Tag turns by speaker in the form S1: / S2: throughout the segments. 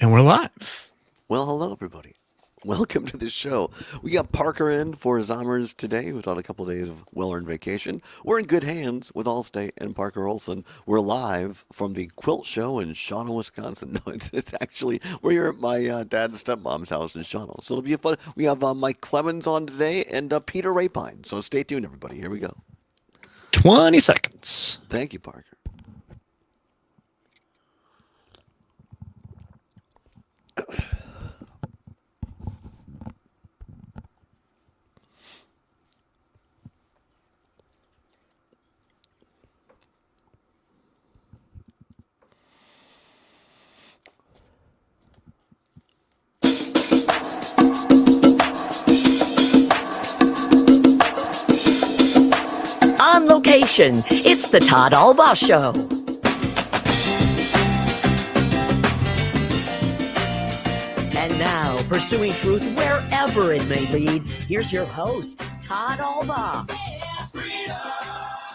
S1: And we're live.
S2: Well, hello, everybody. Welcome to the show. We got Parker in for Zommers today, who's on a couple of days of well-earned vacation. We're in good hands with Allstate and Parker Olson. We're live from the Quilt Show in Shawano, Wisconsin. No, it's actually, we're here at my dad and stepmom's house in Shawano. So it'll be fun. We have Mike Clemens on today and Peter Rapine. So stay tuned, everybody. Here we go.
S1: 20 seconds.
S2: Thank you, Parker.
S3: On location, it's the Todd Allbaugh Show. And now, pursuing truth wherever it may lead, here's your host, Todd Allbaugh.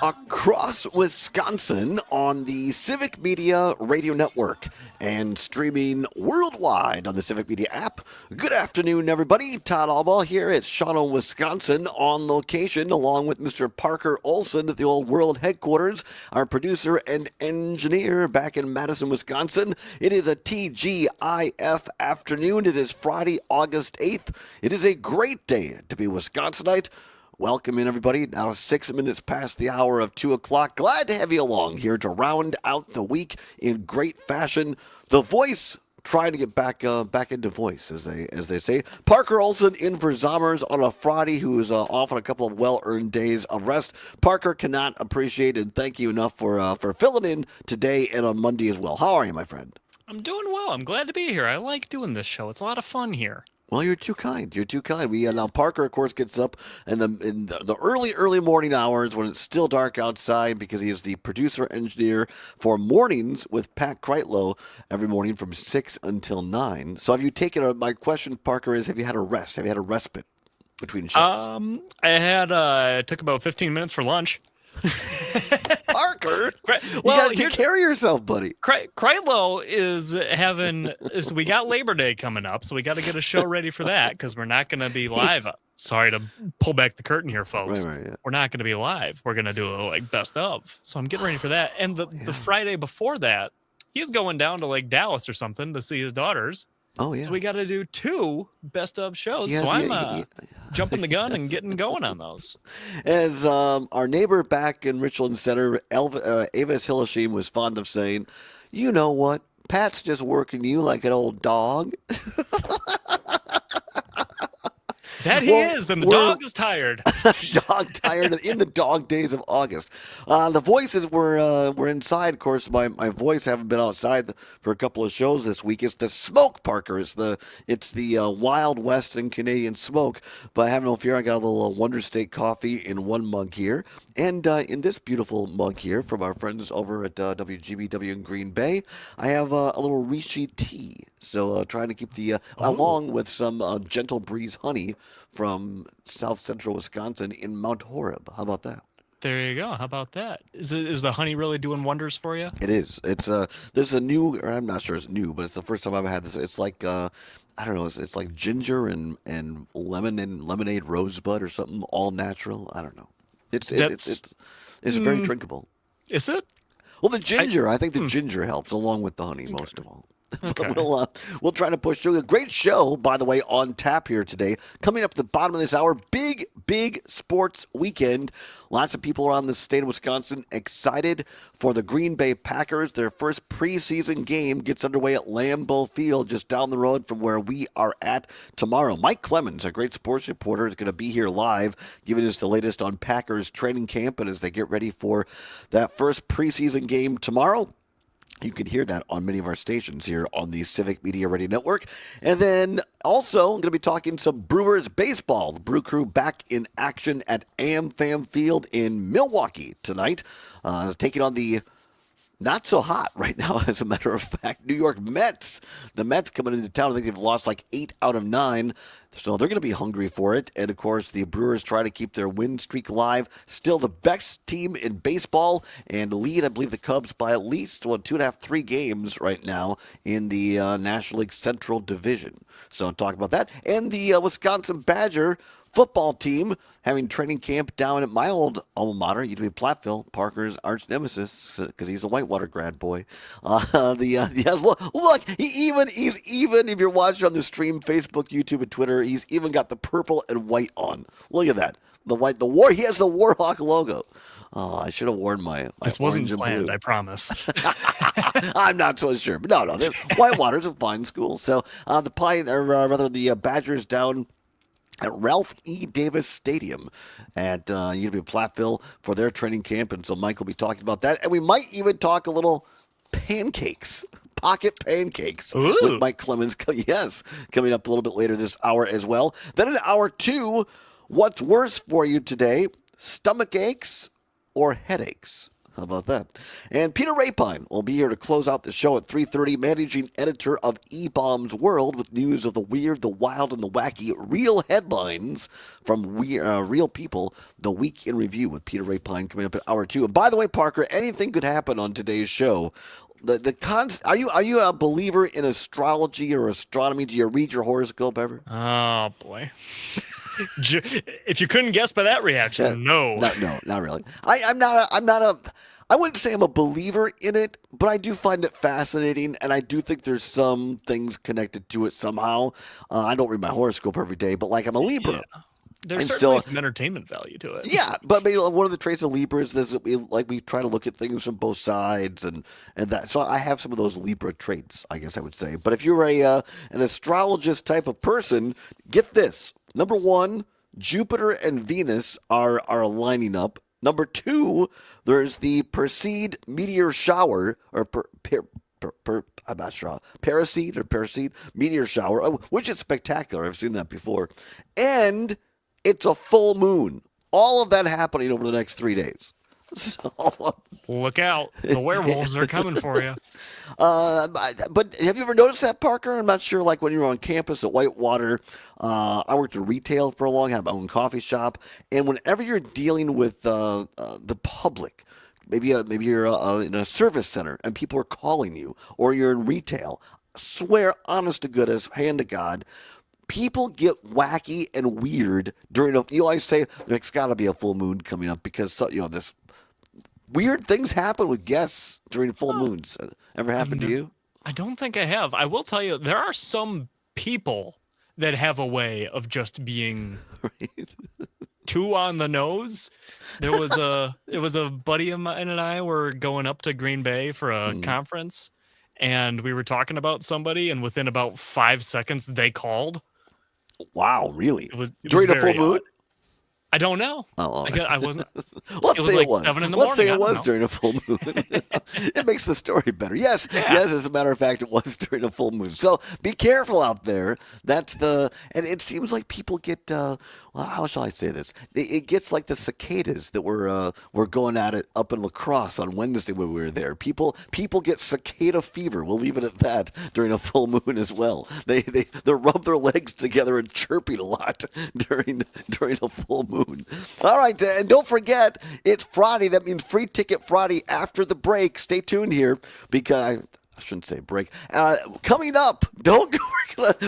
S2: Across Wisconsin on the Civic Media Radio Network and streaming worldwide on the Civic Media app. Good afternoon, everybody. Todd Allbaugh here at Shawano, Wisconsin, on location, along with Mr. Parker Olson at the Old World headquarters, our producer and engineer back in Madison, Wisconsin. It is a TGIF afternoon. It is Friday, August 8th. It is a great day to be a Wisconsinite. Welcome in, everybody. Now 6 minutes past the hour of 2 o'clock. Glad to have you along here to round out the week in great fashion. The Voice trying to get back into voice, as they say. Parker Olson in for Zommers on a Friday, who is off on a couple of well-earned days of rest. Parker cannot appreciate and thank you enough for filling in today and on Monday as well. How are you, my friend?
S1: I'm doing well. I'm glad to be here. I like doing this show. It's a lot of fun here.
S2: Well, you're too kind. You're too kind. We now Parker, of course, gets up in the early morning hours when it's still dark outside because he is the producer engineer for Mornings with Pat Kreitlow every morning from 6 until 9. So have you taken my question, Parker, is have you had a rest? Have you had a respite between shows?
S1: I took about 15 minutes for lunch.
S2: Parker,
S1: well,
S2: you gotta take care of yourself, buddy.
S1: Kreitlow is we got Labor Day coming up, so we got to get a show ready for that because we're not going to be live. Sorry to pull back the curtain here, folks.
S2: Right, yeah.
S1: We're not going to be live. We're going to do a best of. So I'm getting ready for that. And the Friday before that, he's going down to like Dallas or something to see his daughters.
S2: Oh yeah.
S1: So we got to do 2 best of shows. So I'm jumping the gun and getting going on those.
S2: As our neighbor back in Richland Center, Avis Hilleshim, was fond of saying, you know what? Pat's just working you like an old dog.
S1: That he is, and the dog is tired.
S2: Dog tired in the dog days of August. The voices were inside. Of course, my voice haven't been outside for a couple of shows this week. It's the smoke, Parker. It's the Wild West and Canadian smoke. But have no fear, I got a little Wonder State coffee in one mug here, and in this beautiful mug here from our friends over at WGBW in Green Bay, I have a little Rishi tea. So trying to keep along with some Gentle Breeze honey from south central Wisconsin in Mount Horeb. How about that?
S1: There you go. How about that? Is the honey really doing wonders for you?
S2: It is. It's there's a new, or I'm not sure it's new, but it's the first time I've had this. It's like I don't know. It's like ginger and lemon and lemonade rosebud or something, all natural. I don't know. It's very drinkable.
S1: Is it?
S2: Well, the ginger. I think the ginger helps along with the honey most of all.
S1: Okay.
S2: We'll try to push through. A great show, by the way, on tap here today. Coming up at the bottom of this hour, big sports weekend. Lots of people around the state of Wisconsin excited for the Green Bay Packers. Their first preseason game gets underway at Lambeau Field, just down the road from where we are at tomorrow. Mike Clemens, a great sports reporter, is going to be here live, giving us the latest on Packers training camp and as they get ready for that first preseason game tomorrow. You can hear that on many of our stations here on the Civic Media Radio Network. And then also, I'm going to be talking some Brewers baseball. The Brew Crew back in action at AmFam Field in Milwaukee tonight, taking on the Not so hot right now, as a matter of fact. New York Mets. The Mets coming into town. I think they've lost like 8 out of 9. So they're going to be hungry for it. And, of course, the Brewers try to keep their win streak alive. Still the best team in baseball and lead, I believe, the Cubs by at least 2.5, 3 games right now in the National League Central Division. So talk about that. And the Wisconsin Badger football team having training camp down at my old alma mater, used to be Platteville, Parker's arch nemesis, because he's a Whitewater grad boy. Look, he's even if you're watching on the stream, Facebook, YouTube, and Twitter, he's even got the purple and white on. Look at that, he has the Warhawk logo. Oh, I should have worn my
S1: This wasn't
S2: orange and
S1: planned,
S2: blue.
S1: I promise.
S2: I'm not so sure, but no, Whitewater's a fine school. So the Badgers down at Ralph E. Davis Stadium at UW Platteville for their training camp. And so Mike will be talking about that. And we might even talk a little pancakes, pocket pancakes with Mike Clemens. Yes, coming up a little bit later this hour as well. Then in hour 2, what's worse for you today, stomach aches or headaches? How about that? And Peter Rapine will be here to close out the show at 3:30, managing editor of E-Bomb's World, with news of the weird, the wild, and the wacky, real headlines from real people. The Week in Review with Peter Rapine coming up at hour 2. And by the way, Parker, anything could happen on today's show. Are you a believer in astrology or astronomy? Do you read your horoscope ever?
S1: Oh, boy. If you couldn't guess by that reaction, no.
S2: No, not really. I wouldn't say I'm a believer in it, but I do find it fascinating, and I do think there's some things connected to it somehow. I don't read my horoscope every day, but like I'm a Libra.
S1: Yeah. There's certainly some entertainment value to it.
S2: Yeah, but maybe one of the traits of Libra is that we try to look at things from both sides, and that. So I have some of those Libra traits, I guess I would say. But if you're an astrologist type of person, get this. Number 1, Jupiter and Venus are lining up. Number 2, there's the Perseid meteor shower, or I'm not sure, Perseid meteor shower, which is spectacular. I've seen that before. And it's a full moon. All of that happening over the next 3 days. So,
S1: look out. The werewolves are coming for you.
S2: But have you ever noticed that, Parker? I'm not sure, like when you were on campus at Whitewater, I worked in retail for a long time, had my own coffee shop, and whenever you're dealing with the public, maybe you're in a service center and people are calling you, or you're in retail, swear, honest to goodness, hand to God, people get wacky and weird during you always say there's got to be a full moon coming up because this weird things happen with guests during full moons. Ever happened to you?
S1: I don't think I have. I will tell you, there are some people that have a way of just being too on the nose. It was a buddy of mine and I were going up to Green Bay for a conference, and we were talking about somebody, and within about 5 seconds they called.
S2: Wow, really?
S1: It was
S2: during a full moon?
S1: Odd. I don't know.
S2: Oh,
S1: I wasn't.
S2: Let's say
S1: like
S2: it was.
S1: 7 in the
S2: Let's say
S1: morning.
S2: it was during a full moon. It makes the story better. Yes, as a matter of fact, it was during a full moon. So be careful out there. And it seems like people get. How shall I say this? It gets like the cicadas that were going at it up in La Crosse on Wednesday when we were there. People get cicada fever. We'll leave it at that during a full moon as well. They rub their legs together and chirping a lot during a full moon. All right, and don't forget, it's Friday. That means Free Ticket Friday after the break. Stay tuned here because I shouldn't say break. Coming up, don't go.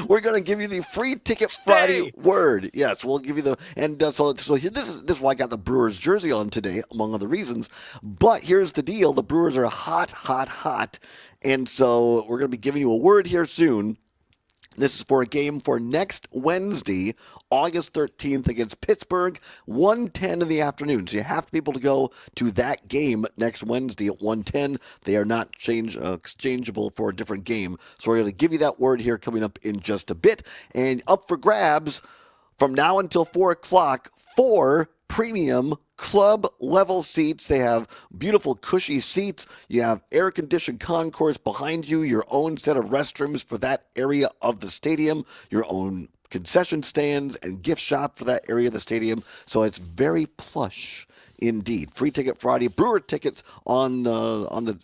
S2: We're gonna give you the Free Ticket Friday word. Yes, we'll give you so here, this is why I got the Brewers jersey on today, among other reasons. But here's the deal: the Brewers are hot, and so we're gonna be giving you a word here soon. This is for a game for next Wednesday, August 13th against Pittsburgh, 1:10 in the afternoon. So you have to be able to go to that game next Wednesday at 1:10. They are not exchangeable for a different game. So we're going to give you that word here coming up in just a bit. And up for grabs from now until 4 o'clock, 4 premium club level seats. They have beautiful cushy seats. You have air conditioned concourse behind you, your own set of restrooms for that area of the stadium, your own concession stands and gift shop for that area of the stadium. So it's very plush indeed. Free Ticket Friday, Brewer tickets on the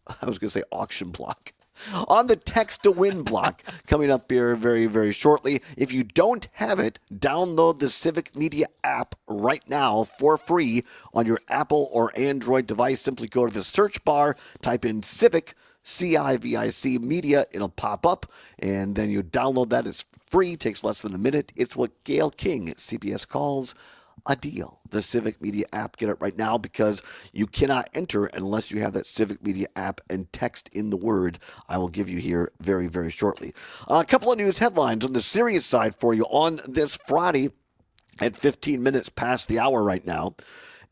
S2: I was going to say auction block. On the text to win block coming up here very, very shortly. If you don't have it, download the Civic Media app right now for free on your Apple or Android device. Simply go to the search bar, type in Civic, CIVIC Media. It'll pop up, and then you download that. It's free, takes less than a minute. It's what Gail King at CBS calls a deal. The Civic Media app. Get it right now because you cannot enter unless you have that Civic Media app and text in the word I will give you here very, very shortly. A couple of news headlines on the serious side for you on this Friday at 15 minutes past the hour right now.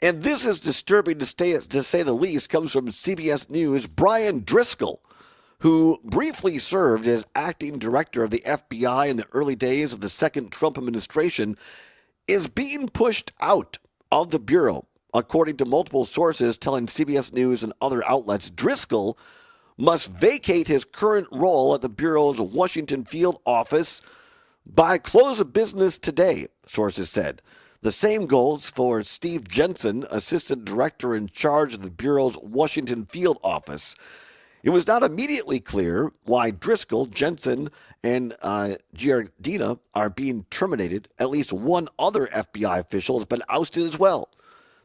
S2: And this is disturbing to say the least. Comes from CBS News. Brian Driscoll, who briefly served as acting director of the FBI in the early days of the second Trump administration, is being pushed out of the Bureau, according to multiple sources telling CBS News and other outlets. Driscoll must vacate his current role at the Bureau's Washington field office by close of business today, sources said. The same goes for Steve Jensen, assistant director in charge of the Bureau's Washington field office. It was not immediately clear why Driscoll, Jensen, and Giardina are being terminated. At least one other FBI official has been ousted as well.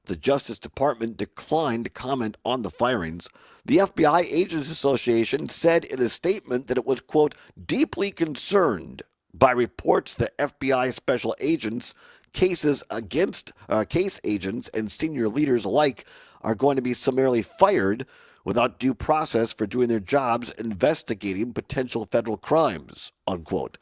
S2: The Justice Department declined to comment on the firings. The FBI Agents Association said in a statement that it was, quote, deeply concerned by reports that FBI special agents, case agents, and senior leaders alike are going to be summarily fired without due process for doing their jobs investigating potential federal crimes, unquote.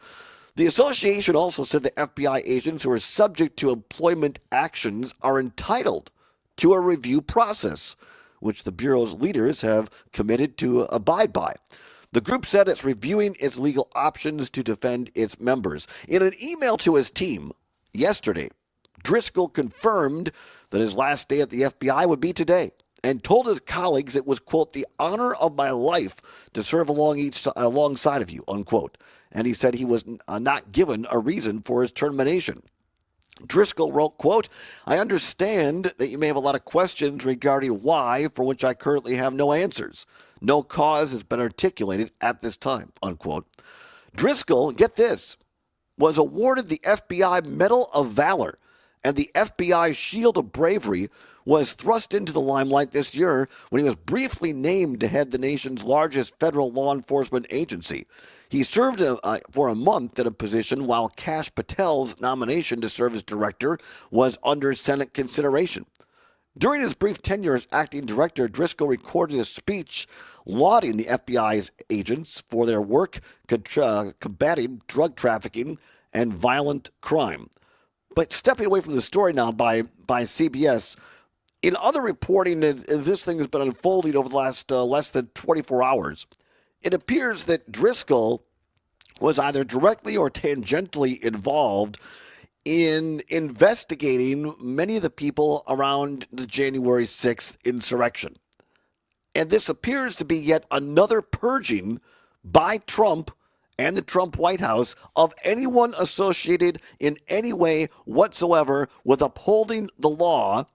S2: The association also said that FBI agents who are subject to employment actions are entitled to a review process, which the Bureau's leaders have committed to abide by. The group said it's reviewing its legal options to defend its members. In an email to his team yesterday, Driscoll confirmed that his last day at the FBI would be today, and told his colleagues it was, quote, the honor of my life to serve alongside of you, unquote. And he said he was not given a reason for his termination. Driscoll wrote, quote, I understand that you may have a lot of questions regarding why, for which I currently have no answers. No cause has been articulated at this time, unquote. Driscoll, get this, was awarded the FBI Medal of Valor, and the FBI Shield of Bravery was thrust into the limelight this year when he was briefly named to head the nation's largest federal law enforcement agency. He served for a month in a position while Kash Patel's nomination to serve as director was under Senate consideration. During his brief tenure as acting director, Driscoll recorded a speech lauding the FBI's agents for their work combating drug trafficking and violent crime. But stepping away from the story now by CBS, in other reporting, as this thing has been unfolding over the last less than 24 hours, it appears that Driscoll was either directly or tangentially involved in investigating many of the people around the January 6th insurrection. And this appears to be yet another purging by Trump and the Trump White House of anyone associated in any way whatsoever with upholding the law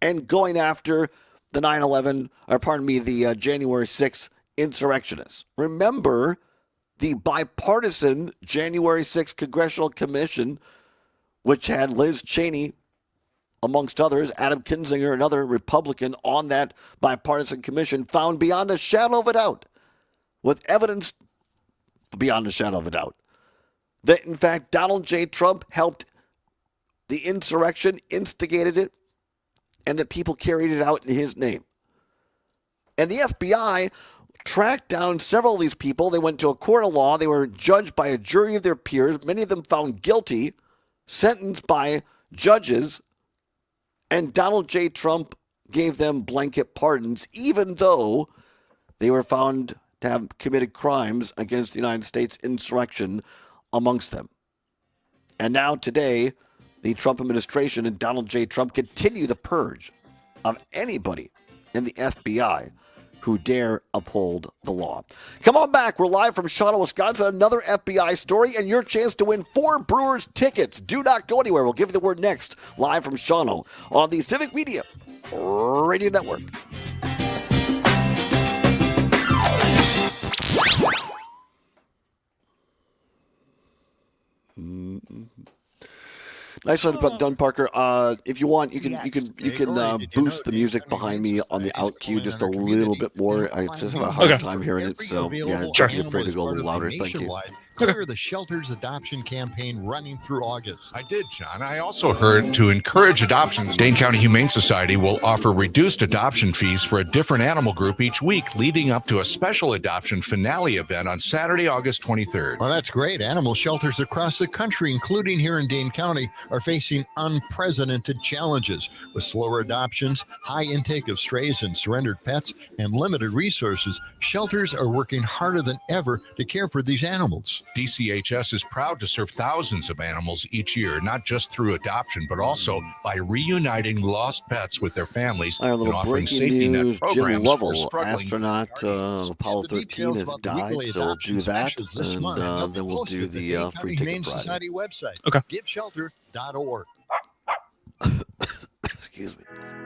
S2: and going after the the January 6th insurrectionists. Remember, the bipartisan January 6th Congressional Commission, which had Liz Cheney, amongst others, Adam Kinzinger, another Republican on that bipartisan commission, found beyond a shadow of a doubt, with evidence beyond a shadow of a doubt, that in fact Donald J. Trump helped the insurrection, instigated it, and that people carried it out in his name. And the FBI tracked down several of these people. They went to a court of law. They were judged by a jury of their peers, many of them found guilty, sentenced by judges, and Donald J. Trump gave them blanket pardons, even though they were found to have committed crimes against the United States insurrection amongst them. And now today, the Trump administration and Donald J. Trump continue the purge of anybody in the FBI who dare uphold the law. Come on back. We're live from Shawano, Wisconsin. Another FBI story and your chance to win 4 Brewers tickets. Do not go anywhere. We'll give you the word next. Live from Shawano on the Civic Media Radio Network. Nicely done, Parker. If you want, you can boost the music behind me on the out cue just a little bit more. I just have a hard time hearing it, so yeah, don't be afraid to go a little louder. Thank you.
S4: Clear the shelter's adoption campaign running through August.
S5: I did, John. I also heard to encourage adoptions, Dane County Humane Society will offer reduced adoption fees for a different animal group each week, leading up to a special adoption finale event on Saturday, August 23rd.
S4: Well, that's great. Animal shelters across the country, including here in Dane County, are facing unprecedented challenges. With slower adoptions, high intake of strays and surrendered pets, and limited resources, shelters are working harder than ever to care for these animals.
S5: DCHS is proud to serve thousands of animals each year, not just through adoption, but also by reuniting lost pets with their families
S2: Our
S5: and
S2: little
S5: offering
S2: breaking
S5: safety net
S2: news: Jim
S5: programs for
S2: Lovell,
S5: struggling
S2: astronaut of Apollo
S4: The
S2: 13,
S4: details
S2: has
S4: about the
S2: died.
S4: weekly
S2: So we'll
S4: adoption
S2: do that,
S4: specials this
S2: and
S4: month, and they'll
S2: then
S4: be
S2: we'll
S4: posted
S2: do
S4: at the
S2: the
S4: Dane
S2: free
S4: County
S2: ticket
S4: Humane
S2: Friday.
S4: Society website.
S1: Okay.
S4: GiveShelter.org.
S2: Excuse me.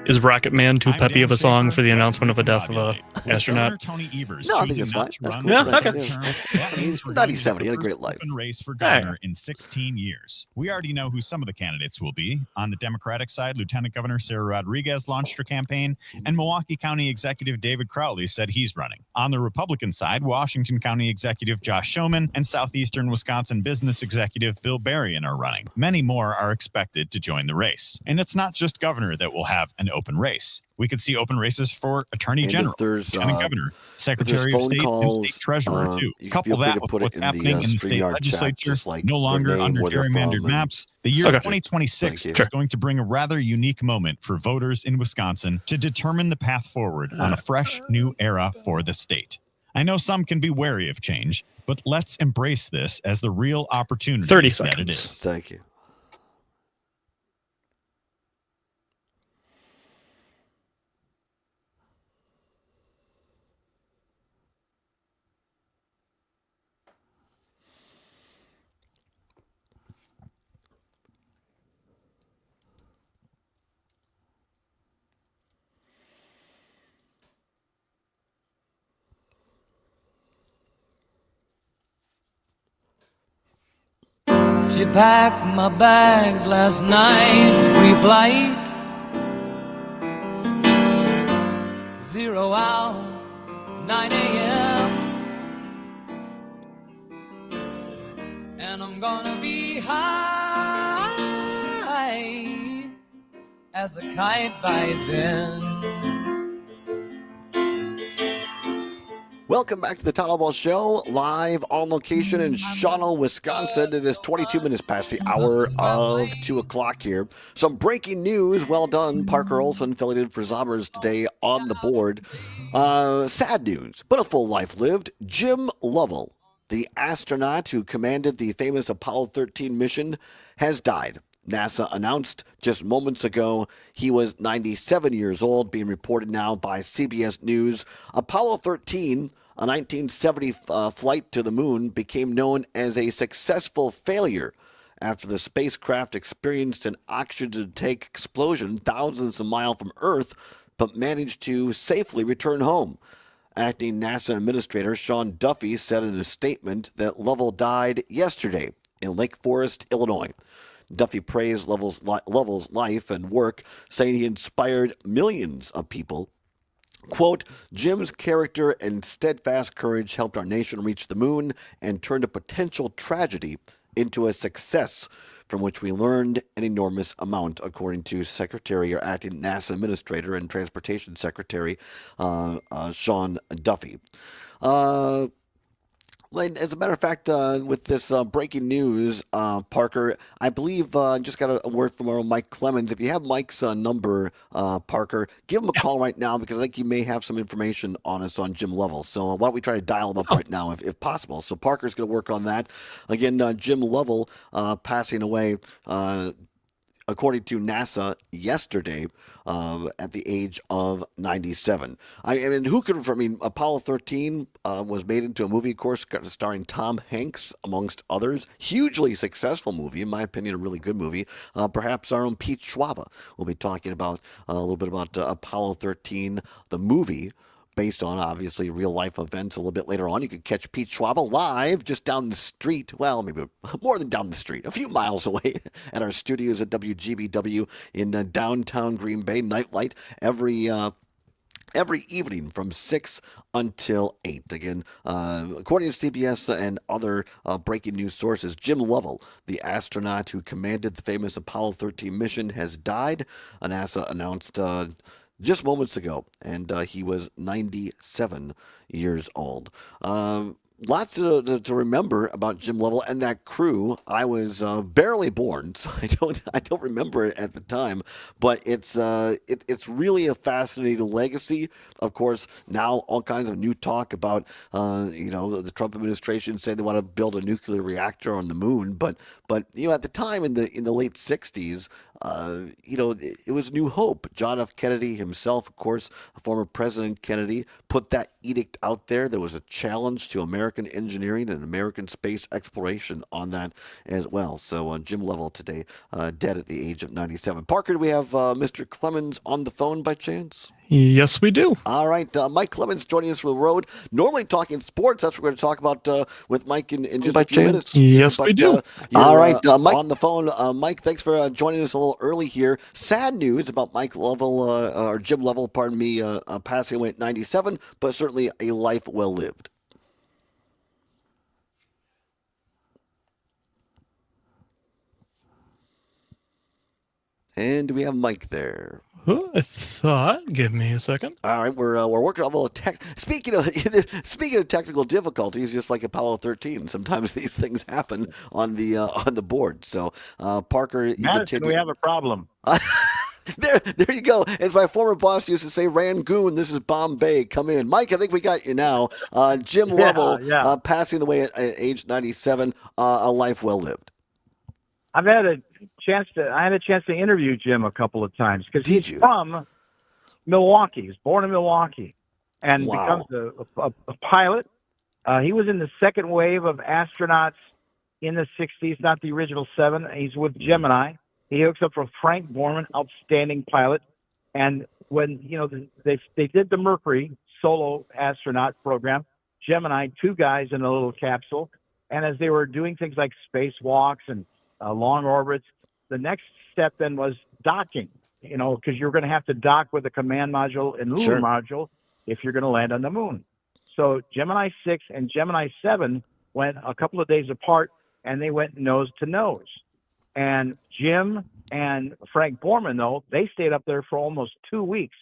S1: Is Rocket Man too
S6: I'm
S1: peppy
S6: Dan
S1: of a song
S6: Schaefer.
S1: for the announcement of a
S6: Let's
S1: death of a
S6: repopulate. With
S1: astronaut?
S6: Governor Tony Evers
S2: No, I think
S6: choosing
S2: it's
S6: not
S2: fine.
S6: to
S2: That's
S6: run
S2: cool.
S1: Yeah,
S6: for
S1: okay.
S6: another term, that means
S2: He's
S6: we're
S2: 97.
S6: going to
S2: He had a
S6: the
S2: great
S6: first
S2: life.
S6: open race for
S1: Yeah.
S6: governor in 16 years. We already know who some of the candidates will be. On the Democratic side, Lieutenant Governor Sarah Rodriguez launched her campaign, and Milwaukee County Executive David Crowley said he's running. On the Republican side, Washington County Executive Josh Schoeman and Southeastern Wisconsin Business Executive Bill Berrien are running. Many more are expected to join the race. And it's not just governor that will have an open race. We could see open races for Attorney
S2: And
S6: General,
S2: if there's
S6: Lieutenant Governor, Secretary of
S2: phone
S6: State,
S2: calls,
S6: and State Treasurer, too.
S2: you
S6: Couple
S2: feel free
S6: that
S2: to
S6: with
S2: put it
S6: what's
S2: in the,
S6: happening in the state
S2: StreamYard chat,
S6: legislature,
S2: just like
S6: no
S2: their
S6: longer
S2: name,
S6: under
S2: where they're from,
S6: gerrymandered
S2: and-
S6: maps. The year
S1: Okay.
S6: 2026
S2: Thank you.
S6: is going to bring a rather unique moment for voters in Wisconsin to determine the path forward on a fresh new era for the state. I know some can be wary of change, but let's embrace this as the real opportunity
S1: 30
S6: that it
S1: seconds.
S6: is.
S2: Thank you.
S7: She packed my bags last night, pre-flight. 0 hour, 9 a.m. And I'm gonna be high as a kite by then.
S2: Welcome back to the Todd Allbaugh Show, live on location in Shawano, Wisconsin. It is 22 minutes past the hour of 2 o'clock here. Some breaking news. Well done, Parker Olson, affiliated for Zombers today on the board. Sad news, but a full life lived. Jim Lovell, the astronaut who commanded the famous Apollo 13 mission, has died. NASA announced just moments ago he was 97 years old, being reported now by CBS News. Apollo 13, a 1970 flight to the moon, became known as a successful failure after the spacecraft experienced an oxygen tank explosion thousands of miles from Earth, but managed to safely return home. Acting NASA Administrator Sean Duffy said in a statement that Lovell died yesterday in Lake Forest, Illinois. Duffy praised Lovell's life and work, saying he inspired millions of people. Quote, Jim's character and steadfast courage helped our nation reach the moon and turned a potential tragedy into a success from which we learned an enormous amount, according to Secretary or Acting NASA Administrator and Transportation Secretary Sean Duffy. As a matter of fact, with this breaking news, Parker, I believe just got a word from our own Mike Clemens. If you have Mike's number, Parker, give him a call right now because I think you may have some information on us on Jim Lovell. So why don't we try to dial him up right now if possible? So Parker's going to work on that. Again, Jim Lovell passing away. According to NASA yesterday, at the age of 97. I mean, who could? I mean, Apollo 13 was made into a movie, of course, starring Tom Hanks, amongst others. Hugely successful movie, in my opinion, a really good movie. Perhaps our own Pete Schwaba will be talking about a little bit about Apollo 13, the movie. based on, obviously, real-life events a little bit later on. You can catch Pete Schwabel live just down the street. Well, maybe more than down the street, a few miles away at our studios at WGBW in downtown Green Bay. Nightlight every evening from 6 until 8. Again, according to CBS and other breaking news sources, Jim Lovell, the astronaut who commanded the famous Apollo 13 mission, has died. NASA announced just moments ago, and he was 97 years old. Lots to remember about Jim Lovell and that crew. I was barely born, so I don't remember it at the time. But it's really a fascinating legacy. Of course, now all kinds of new talk about the Trump administration saying they want to build a nuclear reactor on the moon. But at the time in the late '60s, it was New Hope. John F. Kennedy himself, of course, former President Kennedy, put that edict out there. There was a challenge to American engineering and American space exploration on that as well. So Jim Lovell today, dead at the age of 97. Parker, do we have Mr. Clemens on the phone by chance?
S1: Yes, we do.
S2: All right. Mike Clemens joining us from the road. Normally talking sports. That's what we're going to talk about with Mike in just a few minutes.
S1: Yes, we do.
S2: All right. Mike on the phone. Mike, thanks for joining us a little early here. Sad news about Mike Lovell, or Jim Lovell, pardon me, passing away at 97, but certainly a life well lived. And do we have Mike there?
S1: Oh, I thought. Give me a second.
S2: All right, we're working on a little tech. Speaking of technical difficulties, just like Apollo 13, sometimes these things happen on the board. So, Parker, you
S8: Madison,
S2: continue.
S8: we have a problem.
S2: There you go. As my former boss used to say, Rangoon, this is Bombay. Come in. Mike, I think we got you now. Jim Lovell, passing away at age 97, a life well lived.
S8: I had a chance to interview Jim a couple of times because he's from Milwaukee. He's born in Milwaukee and becomes a pilot. He was in the second wave of astronauts in the 60s, not the original 7. He's with Gemini. He hooks up for Frank Borman, outstanding pilot. And when they did the Mercury solo astronaut program, Gemini, 2 guys in a little capsule, and as they were doing things like spacewalks and long orbits, the next step then was docking, because you're going to have to dock with a command module and lunar module if you're going to land on the moon. So Gemini 6 and Gemini 7 went a couple of days apart, and they went nose to nose. And Jim and Frank Borman, though, they stayed up there for almost 2 weeks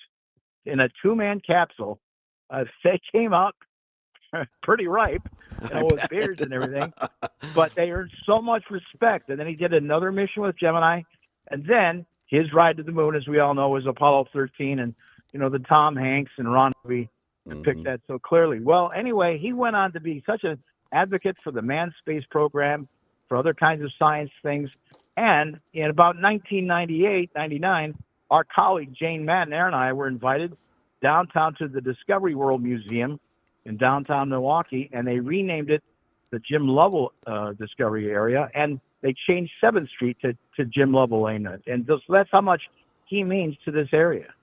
S8: in a 2-man capsule. They came out pretty ripe, with beards and everything, but they earned so much respect. And then he did another mission with Gemini, and then his ride to the moon, as we all know, was Apollo 13, and the Tom Hanks and Ron Movie picked that so clearly. Well, anyway, he went on to be such an advocate for the manned space program, for other kinds of science things, and in about 1998-99, our colleague Jane Madden and I were invited downtown to the Discovery World Museum in downtown Milwaukee, and they renamed it the Jim Lovell Discovery Area, and they changed 7th Street to Jim Lovell Lane. And so that's how much he means to this area.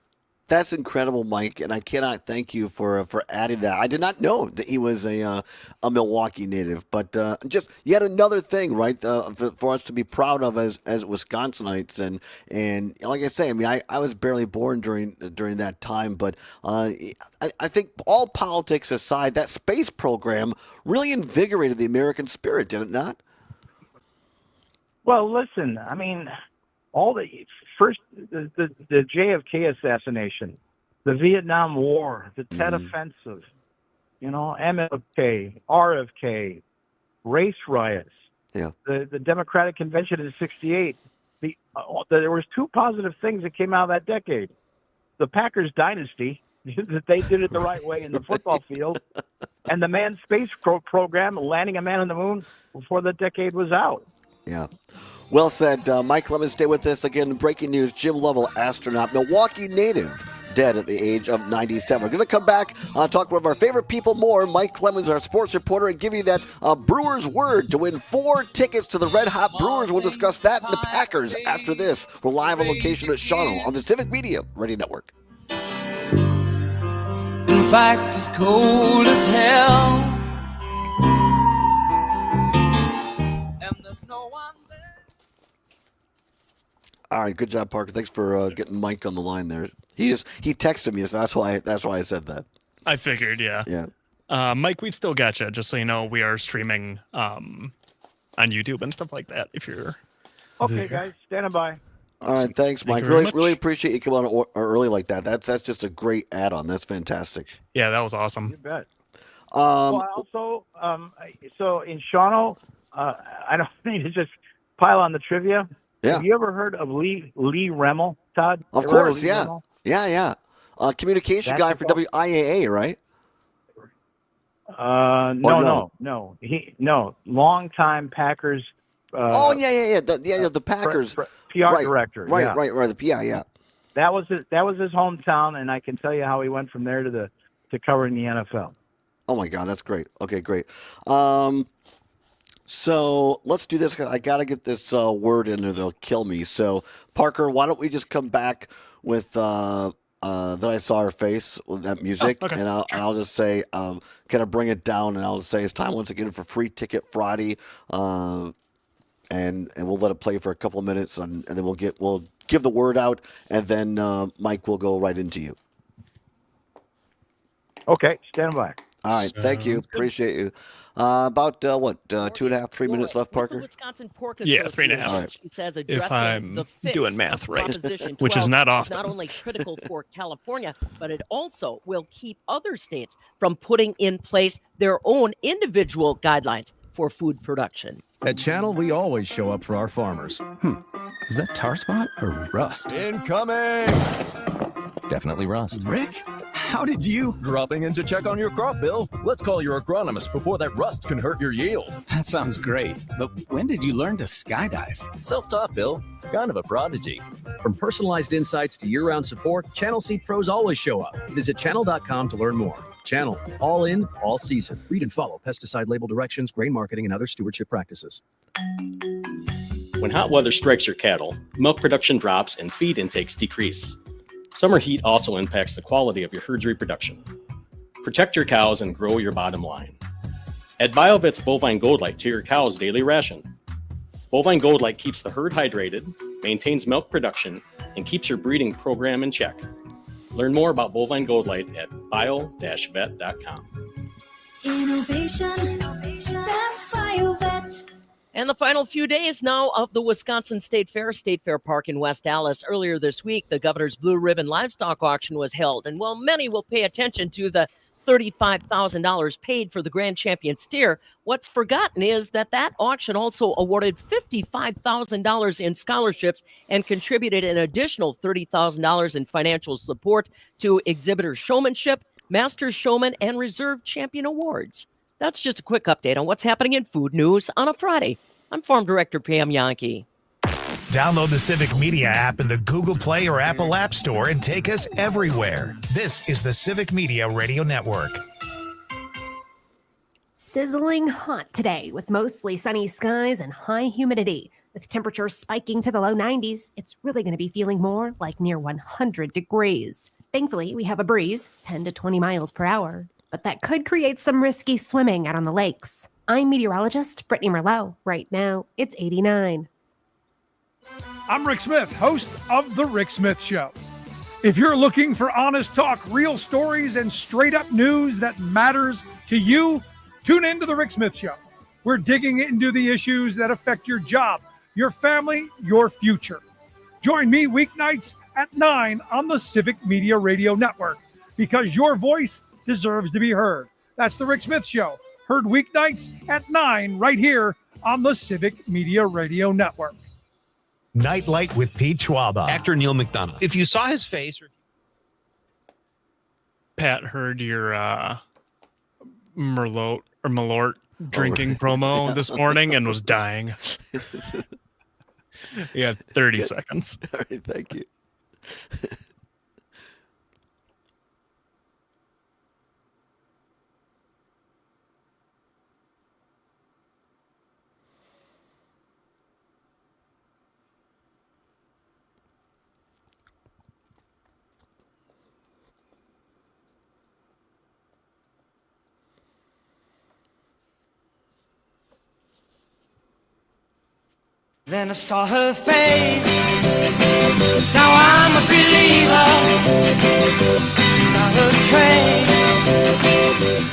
S2: That's incredible, Mike, and I cannot thank you for adding that. I did not know that he was a Milwaukee native, but just yet another thing, right, for us to be proud of as Wisconsinites. And like I say, I mean, I was barely born during that time, but I think all politics aside, that space program really invigorated the American spirit, did it not?
S8: Well, listen, I mean, all the JFK assassination, the Vietnam War, the Tet Offensive, MLK, RFK, race riots, the Democratic Convention in '68. There was 2 positive things that came out of that decade. The Packers dynasty, that they did it the right way in the football field, and the manned space program, landing a man on the moon before the decade was out.
S2: Yeah. Well said. Mike Clemens, stay with us. Again, breaking news, Jim Lovell, astronaut, Milwaukee native, dead at the age of 97. We're going to come back, talk with our favorite people more. Mike Clemens, our sports reporter, and give you that Brewers word to win 4 tickets to the Red Hot Brewers. We'll discuss that and the Packers after this. We're live on location at Shawano on the Civic Media Radio Network.
S7: fact, it's cold as hell. And there's no one there.
S2: All right, good job, Parker. Thanks for getting Mike on the line there. He texted me, so that's why I said that.
S1: I figured, yeah.
S2: Yeah.
S1: Mike, we've still got you. Just so you know, we are streaming on YouTube and stuff like that. If you're
S8: Okay,
S1: there.
S8: guys, standing by.
S2: All right, thanks, Mike.
S1: you very
S2: Really, really
S1: much.
S2: appreciate you coming on early like that. That's just a great add-on. That's fantastic.
S1: Yeah, that was
S8: You
S1: awesome.
S8: bet. Well, also, so in Shawano, I don't need to just pile on the trivia.
S2: Yeah.
S8: Have you ever heard of Lee Remmel, Todd?
S2: Of
S8: Ever heard
S2: course,
S8: Lee
S2: yeah.
S8: Remmel?
S2: Yeah. Communication guy for
S8: Basketball.
S2: WIAA, right?
S8: No. Longtime Packers.
S2: The Packers
S8: PR director.
S2: Right.
S8: Yeah. That was his hometown, and I can tell you how he went from there to covering the NFL.
S2: Oh my God, that's great. Okay, great. So let's do this. I got to get this word in or they'll kill me. So Parker, why don't we just come back with That I Saw Her Face with that music,
S1: okay.
S2: and I'll just say, kind of bring it down, and I'll just say it's time once again for Free Ticket Friday, and we'll let it play for a couple of minutes, and then we'll give the word out, and then Mike will go right into you.
S8: Okay, stand by.
S2: All right, thank you, appreciate you. About 2.5, 3 minutes left, Parker?
S3: Wisconsin Pork
S1: Yeah, 3.5.
S2: All right.
S3: She says
S1: If
S3: addressing
S1: I'm
S3: the fix
S1: doing math
S3: of
S1: right,
S3: Proposition
S1: which is
S3: 12
S1: not
S3: is
S1: often.
S3: not only critical for California, but it also will keep other states from putting in place their own individual guidelines for food production.
S9: At Channel, we always show up for our farmers. Is that tar spot or rust?
S10: Incoming!
S9: Definitely rust.
S10: Rick, how did you? Dropping in to check on your crop, Bill. Let's call your agronomist before that rust can hurt your yield.
S9: That sounds great. But when did you learn to skydive?
S10: Self-taught, Bill. Kind of a prodigy.
S9: From personalized insights to year-round support, Channel Seed Pros always show up. Visit channel.com to learn more. Channel, all in, all season. Read and follow pesticide label directions, grain marketing, and other stewardship practices.
S11: When hot weather strikes your cattle, milk production drops and feed intakes decrease. Summer heat also impacts the quality of your herd's reproduction. Protect your cows and grow your bottom line. Add BioVet's Bovine Gold Light to your cow's daily ration. Bovine Gold Light keeps the herd hydrated, maintains milk production, and keeps your breeding program in check. Learn more about Bovine Gold Light at bio-vet.com.
S12: Innovation, that's BioVet.
S3: And the final few days now of the Wisconsin State Fair Park in West Allis. Earlier this week, the governor's Blue Ribbon Livestock Auction was held. And while many will pay attention to the $35,000 paid for the grand champion steer, what's forgotten is that auction also awarded $55,000 in scholarships and contributed an additional $30,000 in financial support to exhibitor showmanship, master showman, and reserve champion awards. That's just a quick update on what's happening in food news on a Friday. I'm Farm Director Pam Yankee.
S13: Download the Civic Media app in the Google Play or Apple App Store and take us everywhere. This is the Civic Media Radio Network.
S14: Sizzling hot today with mostly sunny skies and high humidity. With temperatures spiking to the low 90s, it's really going to be feeling more like near 100 degrees. Thankfully, we have a breeze, 10 to 20 miles per hour, but that could create some risky swimming out on the lakes. I'm meteorologist Brittany Merlot. Right now, it's 89.
S15: I'm Rick Smith, host of The Rick Smith Show. If you're looking for honest talk, real stories, and straight-up news that matters to you, tune into The Rick Smith Show. We're digging into the issues that affect your job, your family, your future. Join me weeknights at 9 on the Civic Media Radio Network, because your voice deserves to be heard. That's The Rick Smith Show, heard weeknights at 9 right here on the Civic Media Radio Network.
S13: Nightlight with Pete Schwaba.
S16: Actor Neil McDonough. If you saw his face...
S1: Pat heard your Malort drinking promo this morning and was dying. You had 30 seconds.
S2: All right, thank you.
S7: Then I saw her face. Now I'm a believer. Not a trace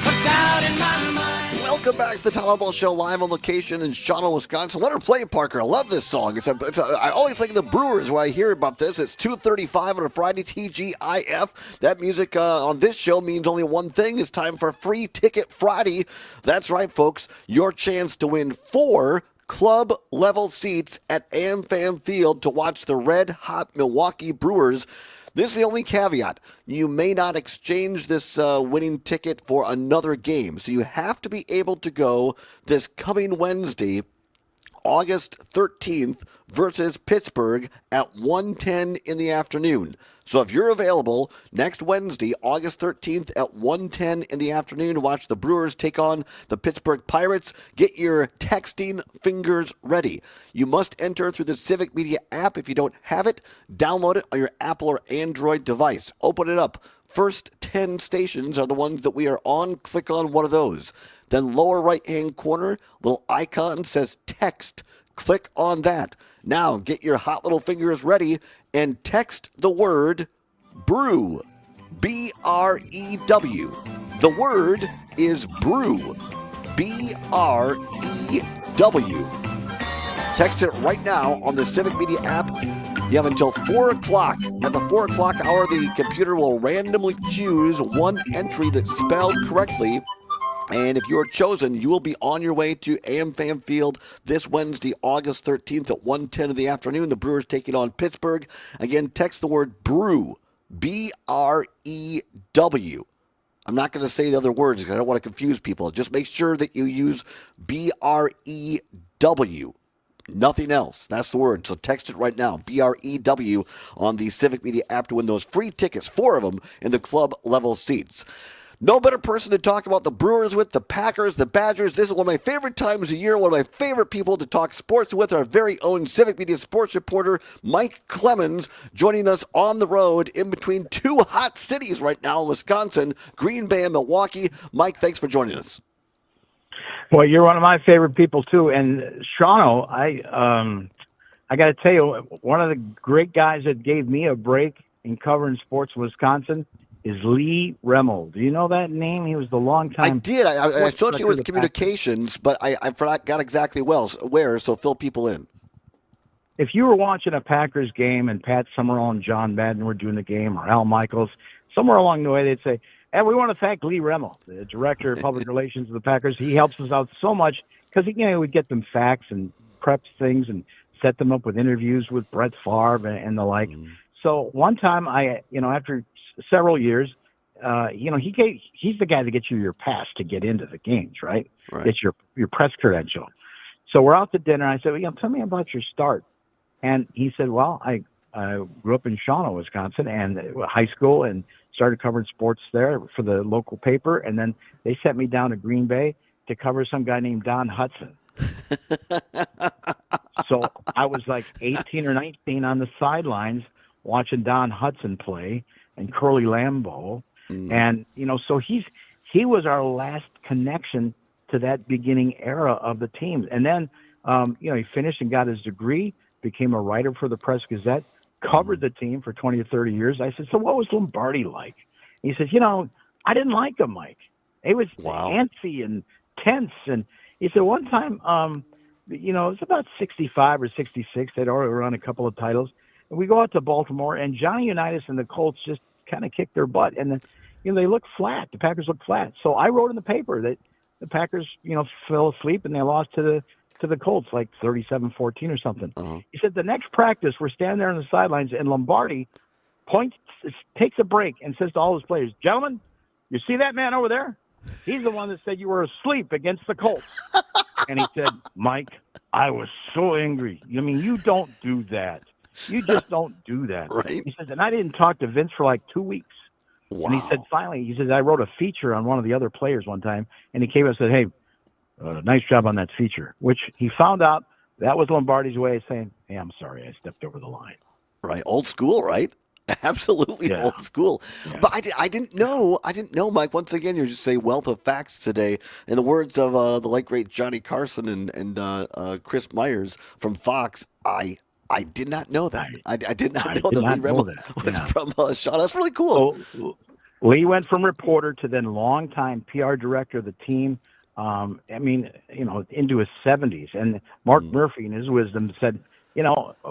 S7: of doubt in my mind.
S2: Welcome back to the Todd Allbaugh Show, live on location in Shawano, Wisconsin. Let her play, Parker. I love this song. I always think of the Brewers when I hear about this. It's 2:35 on a Friday, TGIF. That music on this show means only one thing. It's time for Free Ticket Friday. That's right, folks. Your chance to win 4 club-level seats at AmFam Field to watch the red-hot Milwaukee Brewers. This is the only caveat. You may not exchange this winning ticket for another game. So you have to be able to go this coming Wednesday, August 13th, versus Pittsburgh at 1:10 in the afternoon. So if you're available next Wednesday, August 13th at 1:10 in the afternoon to watch the Brewers take on the Pittsburgh Pirates, get your texting fingers ready. You must enter through the Civic Media app. If you don't have it, download it on your Apple or Android device. Open it up. First 10 stations are the ones that we are on. Click on one of those. Then lower right-hand corner, little icon says text. Click on that. Now get your hot little fingers ready and text the word brew. B-R-E-W. The word is brew. B-R-E-W. Text it right now on the Civic Media app. You have until 4 o'clock. At the 4 o'clock hour, the computer will randomly choose one entry that's spelled correctly. And if you're chosen, you will be on your way to AmFam Field this Wednesday, August 13th at 1:10 in the afternoon. The Brewers taking on Pittsburgh. Again, text the word brew, B-R-E-W. I'm not going to say the other words because I don't want to confuse people. Just make sure that you use B-R-E-W. Nothing else. That's the word. So text it right now, B-R-E-W, on the Civic Media app to win those free tickets, 4 of them, in the club level seats. No better person to talk about the Brewers with, the Packers, the Badgers. This is one of my favorite times of year, one of my favorite people to talk sports with, our very own Civic Media sports reporter, Mike Clemens, joining us on the road in between 2 hot cities right now in Wisconsin, Green Bay and Milwaukee. Mike, thanks for joining us.
S8: Well, you're one of my favorite people, too. And, Shawano, I got to tell you, one of the great guys that gave me a break in covering sports in Wisconsin is Lee Remmel. Do you know that name? He was the longtime.
S2: I did. I associated with communications, but I forgot exactly where, so fill people in.
S8: If you were watching a Packers game and Pat Summerall and John Madden were doing the game, or Al Michaels, somewhere along the way they'd say, "And we want to thank Lee Remmel, the director of public relations of the Packers. He helps us out so much because he would get them facts and preps things and set them up with interviews with Brett Favre and the like." So one time, after several years, he's the guy that gets you your pass to get into the games, right? It's your press credential. So we're out to dinner. I said, "Well, tell me about your start." And he said, "Well, I grew up in Shawano, Wisconsin, and high school, and started covering sports there for the local paper. And then they sent me down to Green Bay to cover some guy named Don Hudson." So I was like 18 or 19 on the sidelines watching Don Hudson play and Curly Lambeau. And, so he was our last connection to that beginning era of the team. And then, he finished and got his degree, became a writer for the Press Gazette, covered the team for 20 or 30 years. I said, "So what was Lombardi like?" He said, "I didn't like him, Mike. He was antsy and tense." And he said one time, it was about 65 or 66. They'd already run a couple of titles. And we go out to Baltimore, and Johnny Unitas and the Colts just kind of kicked their butt. And, they looked flat. The Packers looked flat. So I wrote in the paper that the Packers, fell asleep and they lost to the Colts like 37-14 or something. He said the next practice, we're standing there on the sidelines, and Lombardi takes a break and says to all his players, "Gentlemen, you see that man over there? He's the one that said you were asleep against the Colts." And he said, "Mike, I was so angry. You don't do that. You just don't do that."
S2: Right.
S8: He says, and I didn't talk to Vince for like 2 weeks. Wow. And he said, finally, I wrote a feature on one of the other players one time, and he came and said, "Hey, nice job on that feature," which he found out that was Lombardi's way of saying, "Hey, I'm sorry, I stepped over the line."
S2: Right. Old school, right? Absolutely old school. Yeah. But I didn't know, Mike. Once again, you're just saying wealth of facts today. In the words of the late great Johnny Carson and Chris Myers from Fox, I did not know that. I did not know that Lee Remmel was from Shaw. That's really cool.
S8: So, Lee went from reporter to then longtime PR director of the team. Into his 70s. And Mark Murphy, in his wisdom, said,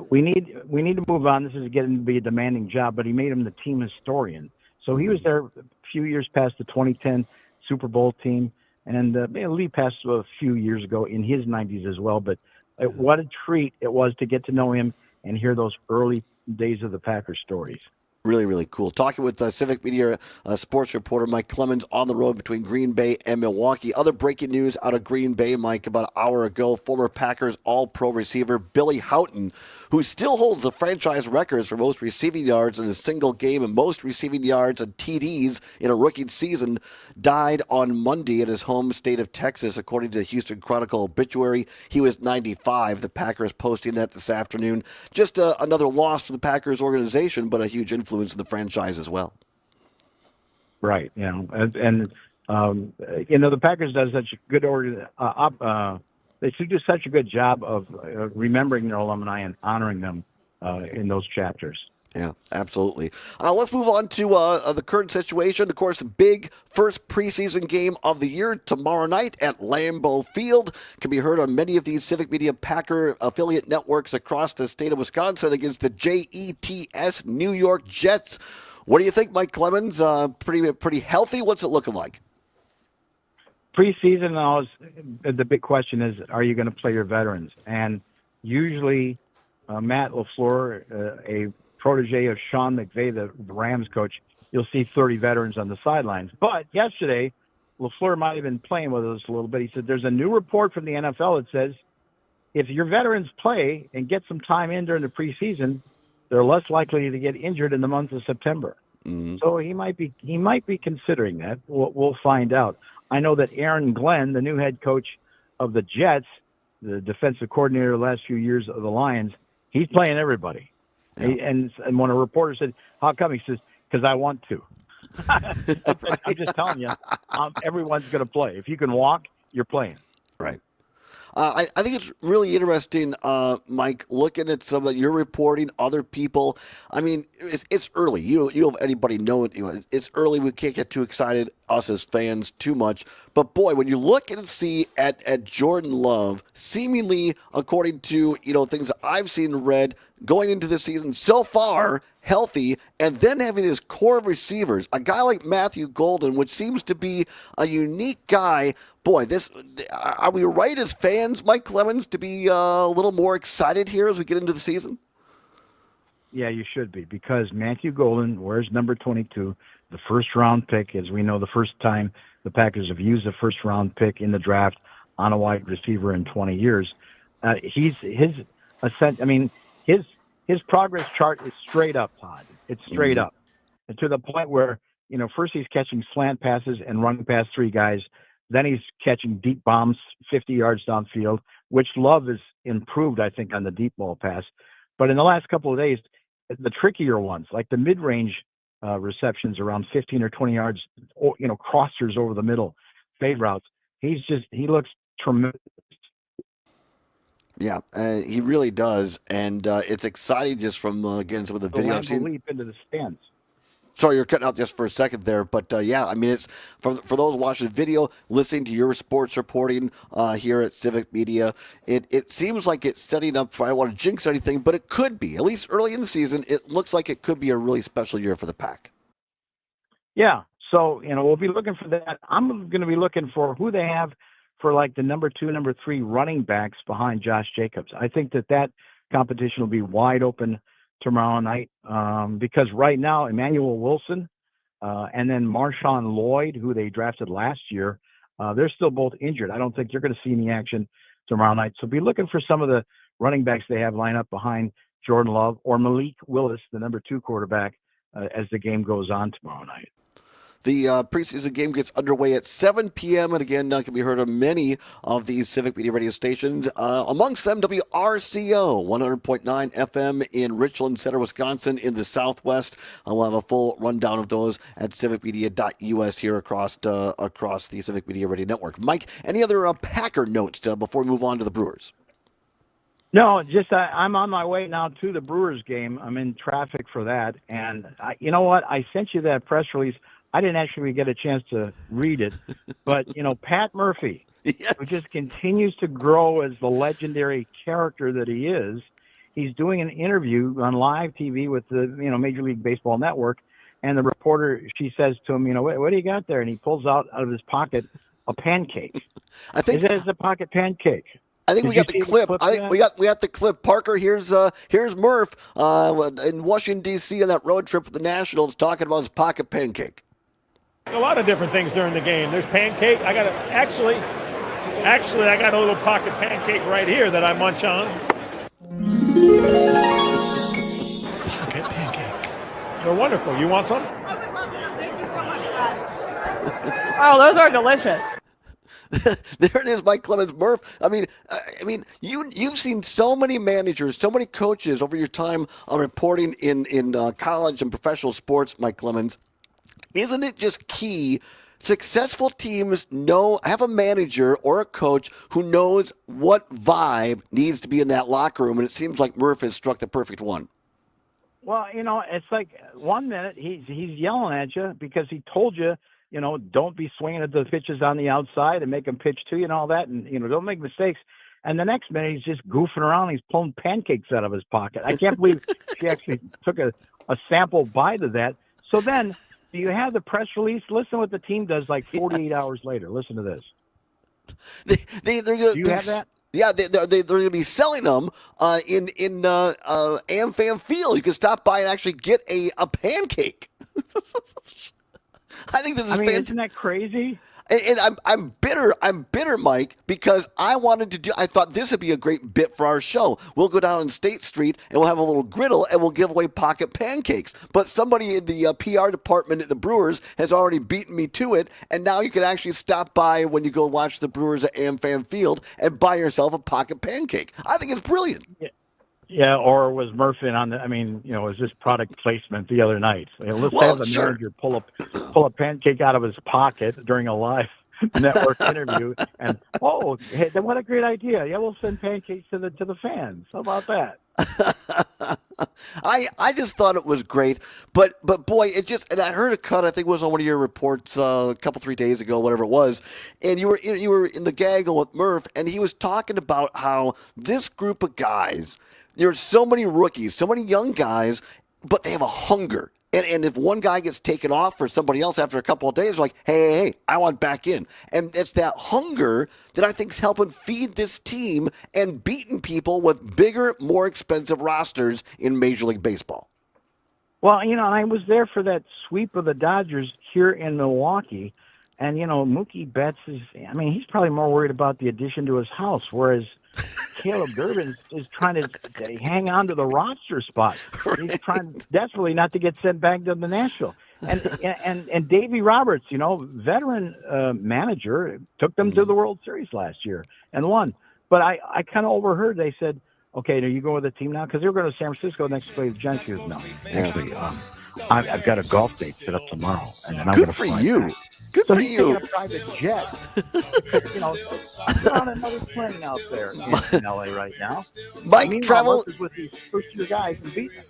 S8: we need to move on. This is getting to be a demanding job, but he made him the team historian. So he was there a few years past the 2010 Super Bowl team, and Lee passed a few years ago in his 90s as well. But what a treat it was to get to know him and hear those early days of the Packers stories.
S2: Really, really cool. Talking with Civic Media sports reporter Mike Clemens on the road between Green Bay and Milwaukee. Other breaking news out of Green Bay, Mike, about an hour ago, former Packers All-Pro receiver Billy Houghton, who still holds the franchise records for most receiving yards in a single game and most receiving yards and TDs in a rookie season, died on Monday in his home state of Texas, according to the Houston Chronicle obituary. He was 95. The Packers posting that this afternoon. Just another loss for the Packers organization, but a huge influence in the franchise as well.
S8: Right. The Packers does such a good they should do such a good job of remembering their alumni and honoring them in those chapters.
S2: Yeah, absolutely. Let's move on to the current situation. Of course, big first preseason game of the year tomorrow night at Lambeau Field. Can be heard on many of these Civic Media Packer affiliate networks across the state of Wisconsin against the JETS New York Jets. What do you think, Mike Clemens? Pretty healthy? What's it looking like?
S8: Preseason, the big question is, are you going to play your veterans? And usually Matt LaFleur, a protege of Sean McVay, the Rams coach, you'll see 30 veterans on the sidelines. But yesterday, LaFleur might have been playing with us a little bit. He said there's a new report from the NFL that says if your veterans play and get some time in during the preseason, they're less likely to get injured in the month of September. Mm-hmm. So he might be considering that. We'll find out. I know that Aaron Glenn, the new head coach of the Jets, the defensive coordinator the last few years of the Lions, he's playing everybody. Yeah. And when a reporter said, "How come?" He says, "Because I want to." Right. I'm just telling you, everyone's going to play. If you can walk, you're playing.
S2: Right. I think it's really interesting, Mike, looking at some of your reporting, other people. I mean, it's early. You don't have anybody know. It's early. We can't get too excited, us as fans, too much. But, boy, when you look and see at Jordan Love, seemingly, according to, things that I've seen and read, going into the season so far, healthy, and then having this core of receivers, a guy like Matthew Golden, which seems to be a unique guy. Boy, are we right as fans, Mike Clemens, to be a little more excited here as we get into the season?
S8: Yeah, you should be, because Matthew Golden wears number 22, the first-round pick, as we know, the first time the Packers have used a first-round pick in the draft on a wide receiver in 20 years. His progress chart is straight up, Todd. It's straight up. And to the point where, first he's catching slant passes and running past three guys. Then he's catching deep bombs 50 yards downfield, which Love has improved, I think, on the deep ball pass. But in the last couple of days, the trickier ones, like the mid-range receptions around 15 or 20 yards, crossers over the middle, fade routes, he looks tremendous.
S2: Yeah, he really does, and it's exciting just from, again, some of the video I've seen.
S8: Leap into the stands.
S2: Sorry, you're cutting out just for a second there, but it's for those watching the video, listening to your sports reporting here at Civic Media, it seems like it's setting up for, I don't want to jinx anything, but it could be, at least early in the season, it looks like it could be a really special year for the Pack.
S8: Yeah, so, we'll be looking for that. I'm going to be looking for who they have for like the number 2, number 3 running backs behind Josh Jacobs. I think that competition will be wide open tomorrow night because right now Emmanuel Wilson and then Marshawn Lloyd, who they drafted last year, they're still both injured. I don't think you're going to see any action tomorrow night. So be looking for some of the running backs they have lined up behind Jordan Love or Malik Willis, the number 2 quarterback, as the game goes on tomorrow night.
S2: The preseason game gets underway at 7 p.m. And again, can be heard on many of these Civic Media radio stations. Amongst them, WRCO, 100.9 FM in Richland Center, Wisconsin in the Southwest. We'll have a full rundown of those at civicmedia.us here across the Civic Media Radio Network. Mike, any other Packer notes before we move on to the Brewers?
S8: No, just I'm on my way now to the Brewers game. I'm in traffic for that. And you know what? I sent you that press release. I didn't actually get a chance to read it. But, Pat Murphy, who just continues to grow as the legendary character that he is, he's doing an interview on live TV with the Major League Baseball Network. And the reporter, she says to him, what do you got there? And he pulls out of his pocket a pancake.
S2: I think
S8: it's a pocket pancake.
S2: I think we got the clip. I think we got the clip. Parker, here's Murph in Washington D.C. on that road trip with the Nationals talking about his pocket pancake.
S17: A lot of different things during the game. There's pancake. I got actually I got a little pocket pancake right here that I munch on.
S1: Pocket pancake.
S17: They're wonderful. You want some?
S18: Oh, those are delicious.
S2: There it is, Mike Clemens. Murph, I mean, you've seen so many managers, so many coaches over your time reporting in college and professional sports, Mike Clemens. Isn't it just key? Successful teams have a manager or a coach who knows what vibe needs to be in that locker room, and it seems like Murph has struck the perfect one.
S8: Well, it's like 1 minute he's yelling at you because he told you, don't be swinging at the pitches on the outside and make them pitch to you and all that. And, don't make mistakes. And the next minute, he's just goofing around. He's pulling pancakes out of his pocket. I can't believe she actually took a sample bite of that. So then, do you have the press release? Listen what the team does like 48 hours later. Listen to this.
S2: They're gonna,
S8: do you have that?
S2: Yeah, they're going to be selling them in AmFam Field. You can stop by and actually get a pancake. I think this is fantastic.
S8: Isn't that crazy?
S2: And I'm bitter, Mike, because I thought this would be a great bit for our show. We'll go down on State Street and we'll have a little griddle and we'll give away pocket pancakes. But somebody in the PR department at the Brewers has already beaten me to it, and now you can actually stop by when you go watch the Brewers at AmFam Field and buy yourself a pocket pancake. I think it's brilliant.
S8: Yeah, or was Murphy on was this product placement the other night? Let's have the manager pull a pancake out of his pocket during a live network interview, and hey, then what a great idea! Yeah, we'll send pancakes to the fans. How about that?
S2: I just thought it was great, but boy, and I heard a cut. I think it was on one of your reports a couple 3 days ago, whatever it was, and you were in the gaggle with Murph, and he was talking about how this group of guys. There's so many rookies, so many young guys, but they have a hunger. And if one guy gets taken off for somebody else after a couple of days, like, hey, I want back in. And it's that hunger that I think is helping feed this team and beating people with bigger, more expensive rosters in Major League Baseball.
S8: Well, I was there for that sweep of the Dodgers here in Milwaukee. And, Mookie Betts he's probably more worried about the addition to his house, whereas Caleb Durbin is trying to hang on to the roster spot. He's trying desperately not to get sent back to the Nashville. And Davey Roberts, veteran manager, took them to the World Series last year and won. But I kind of overheard they said, okay, are you going with the team now? Because they were going to San Francisco next to play the Giants. He goes, no, actually, I've got a golf date set up tomorrow. And then I'm
S2: Good for you. Good for you.
S8: He's taking a private jet. He's on another plane out there in LA right now.
S2: Mike, travel
S8: with these first-year guys and beat them.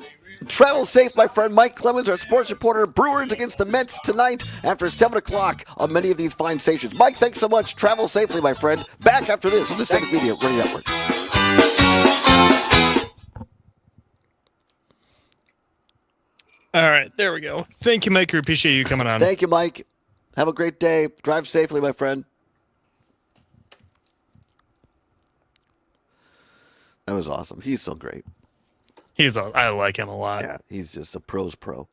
S2: Travel safe, my friend. Mike Clemens, our sports reporter. Brewers against the Mets tonight after 7 o'clock on many of these fine stations. Mike, thanks so much. Travel safely, my friend. Back after this on the Civic Media Radio Network.
S1: All right, there we go. Thank you, Mike. We appreciate you coming on.
S2: Thank you, Mike. Have a great day. Drive safely, my friend. That was awesome. He's so great.
S1: I like him a lot.
S2: Yeah, he's just a pro's pro.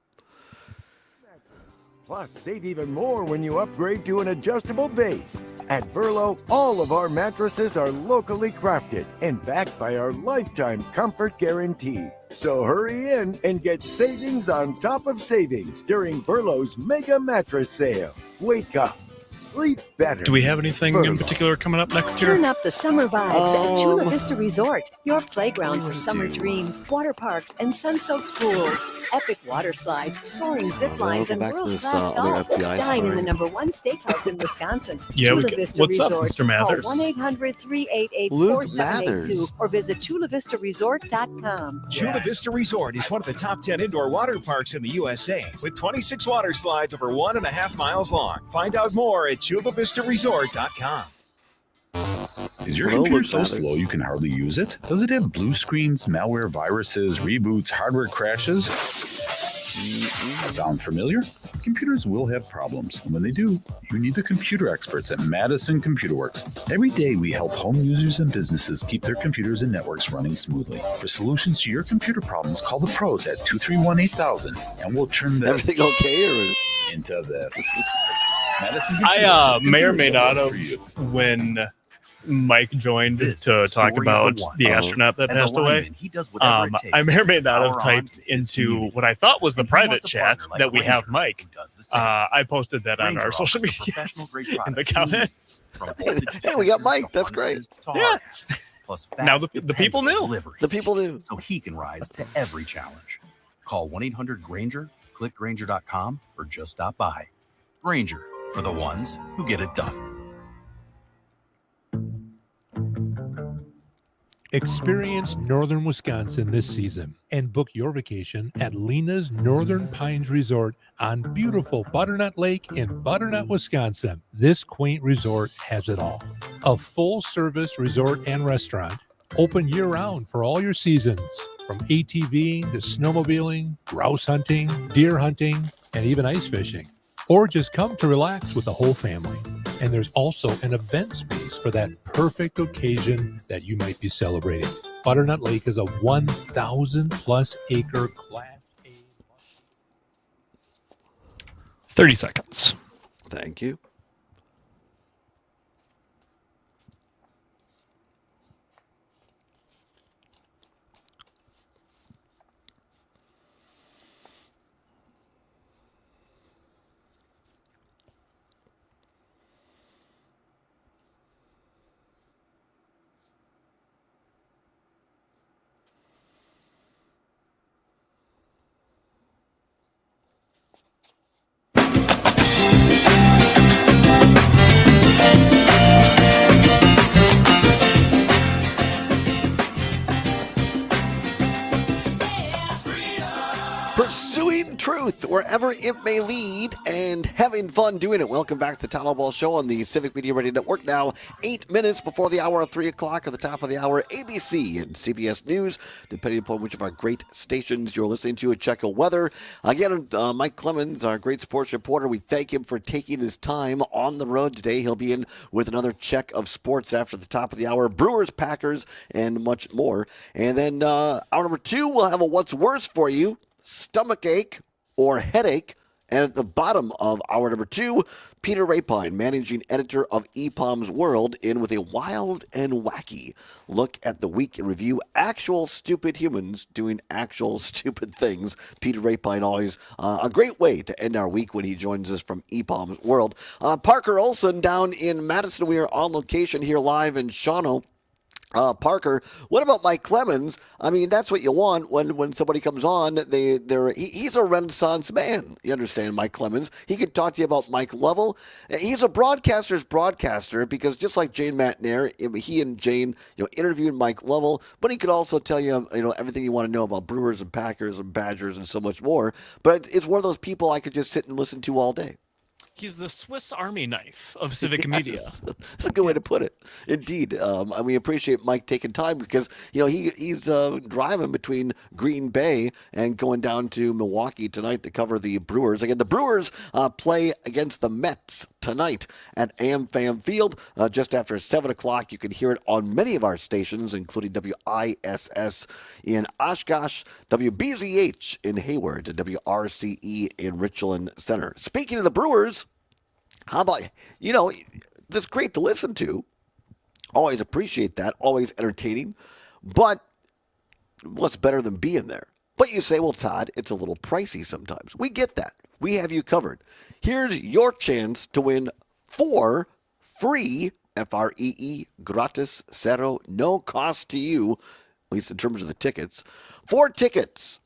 S19: Plus, save even more when you upgrade to an adjustable base. At Burlow, all of our mattresses are locally crafted and backed by our lifetime comfort guarantee. So hurry in and get savings on top of savings during Burlow's Mega Mattress Sale. Wake up. Sleep better.
S20: Do we have anything in particular coming up next year?
S21: Turn up the summer vibes at Chula Vista Resort, your playground for summer dreams, water parks, and sun-soaked pools, epic water slides, soaring zip lines, and world-class golf. Dine in the #1 steakhouse in Wisconsin.
S20: Yeah,
S21: Chula Vista
S20: what's up,
S21: Resort.
S20: Mr. Mathers?
S21: Call 1-800-388-4782 or visit chulavistaresort.com.
S22: Chula Vista Resort is one of the top 10 indoor water parks in the USA, with 26 water slides over 1.5 miles long. Find out more at chulavistaresort.com.
S23: Is your computer so slow you can hardly use it? Does it have blue screens, malware, viruses, reboots, hardware crashes? Sound familiar? Computers will have problems, and when they do, you need the computer experts at Madison Computer Works. Every day, we help home users and businesses keep their computers and networks running smoothly. For solutions to your computer problems, call the pros at 231-8000, and we'll turn this
S2: Everything okay,
S23: into this.
S20: I may or may not have, when Mike joined to talk about the astronaut that passed away, I may or may not have typed into what I thought was the private chat that we have Mike. I posted that on our social media in the comments.
S2: Hey, we got Mike. That's great.
S20: Yeah. Now the people knew.
S2: The people knew.
S24: So he can rise to every challenge. Call 1-800-GRANGER, click Granger.com, or just stop by. Granger, for the ones who get it done.
S25: Experience northern Wisconsin this season and book your vacation at Lena's Northern Pines Resort on beautiful Butternut Lake in Butternut, Wisconsin. This quaint resort has it all. A full-service resort and restaurant, open year-round for all your seasons, from ATVing to snowmobiling, grouse hunting, deer hunting, and even ice fishing. Or just come to relax with the whole family. And there's also an event space for that perfect occasion that you might be celebrating. Butternut Lake is a 1,000-plus acre Class A.
S20: 30 seconds.
S2: Thank you. Pursuing truth wherever it may lead and having fun doing it. Welcome back to the Todd Allbaugh Show on the Civic Media Radio Network. Now 8 minutes before the hour of 3 o'clock. At the top of the hour, ABC and CBS News, depending upon which of our great stations you're listening to. A check of weather. Again, Mike Clemens, our great sports reporter, we thank him for taking his time on the road today. He'll be in with another check of sports after the top of the hour. Brewers, Packers, and much more. And then hour number 2, we'll have a what's worse for you. Stomach ache or headache. And at the bottom of hour number 2, Peter Rapine, managing editor of EPOM's World, in with a wild and wacky look at the week in review. Actual stupid humans doing actual stupid things. Peter Rapine, always a great way to end our week when he joins us from EPOM's World. Parker Olson down in Madison. We are on location here live in Shawano. Parker, what about Mike Clemens? I mean, that's what you want when somebody comes on. He's a Renaissance man. You understand, Mike Clemens? He could talk to you about Mike Lovell. He's a broadcaster's broadcaster, because just like Jane Matnair, he and Jane, interviewed Mike Lovell. But he could also tell you, everything you want to know about Brewers and Packers and Badgers and so much more. But it's one of those people I could just sit and listen to all day.
S1: He's the Swiss Army knife of civic media.
S2: That's a good way to put it. Indeed. And we appreciate Mike taking time because, he's driving between Green Bay and going down to Milwaukee tonight to cover the Brewers. Again, the Brewers play against the Mets tonight at AmFam Field just after 7 o'clock. You can hear it on many of our stations, including WISS in Oshkosh, WBZH in Hayward, and WRCE in Richland Center. Speaking of the Brewers, how about, that's great to listen to. Always appreciate that. Always entertaining. But what's better than being there? But you say, well, Todd, it's a little pricey sometimes. We get that. We have you covered. Here's your chance to win 4 free, Free, gratis, cero, no cost to you, at least in terms of the tickets. 4 tickets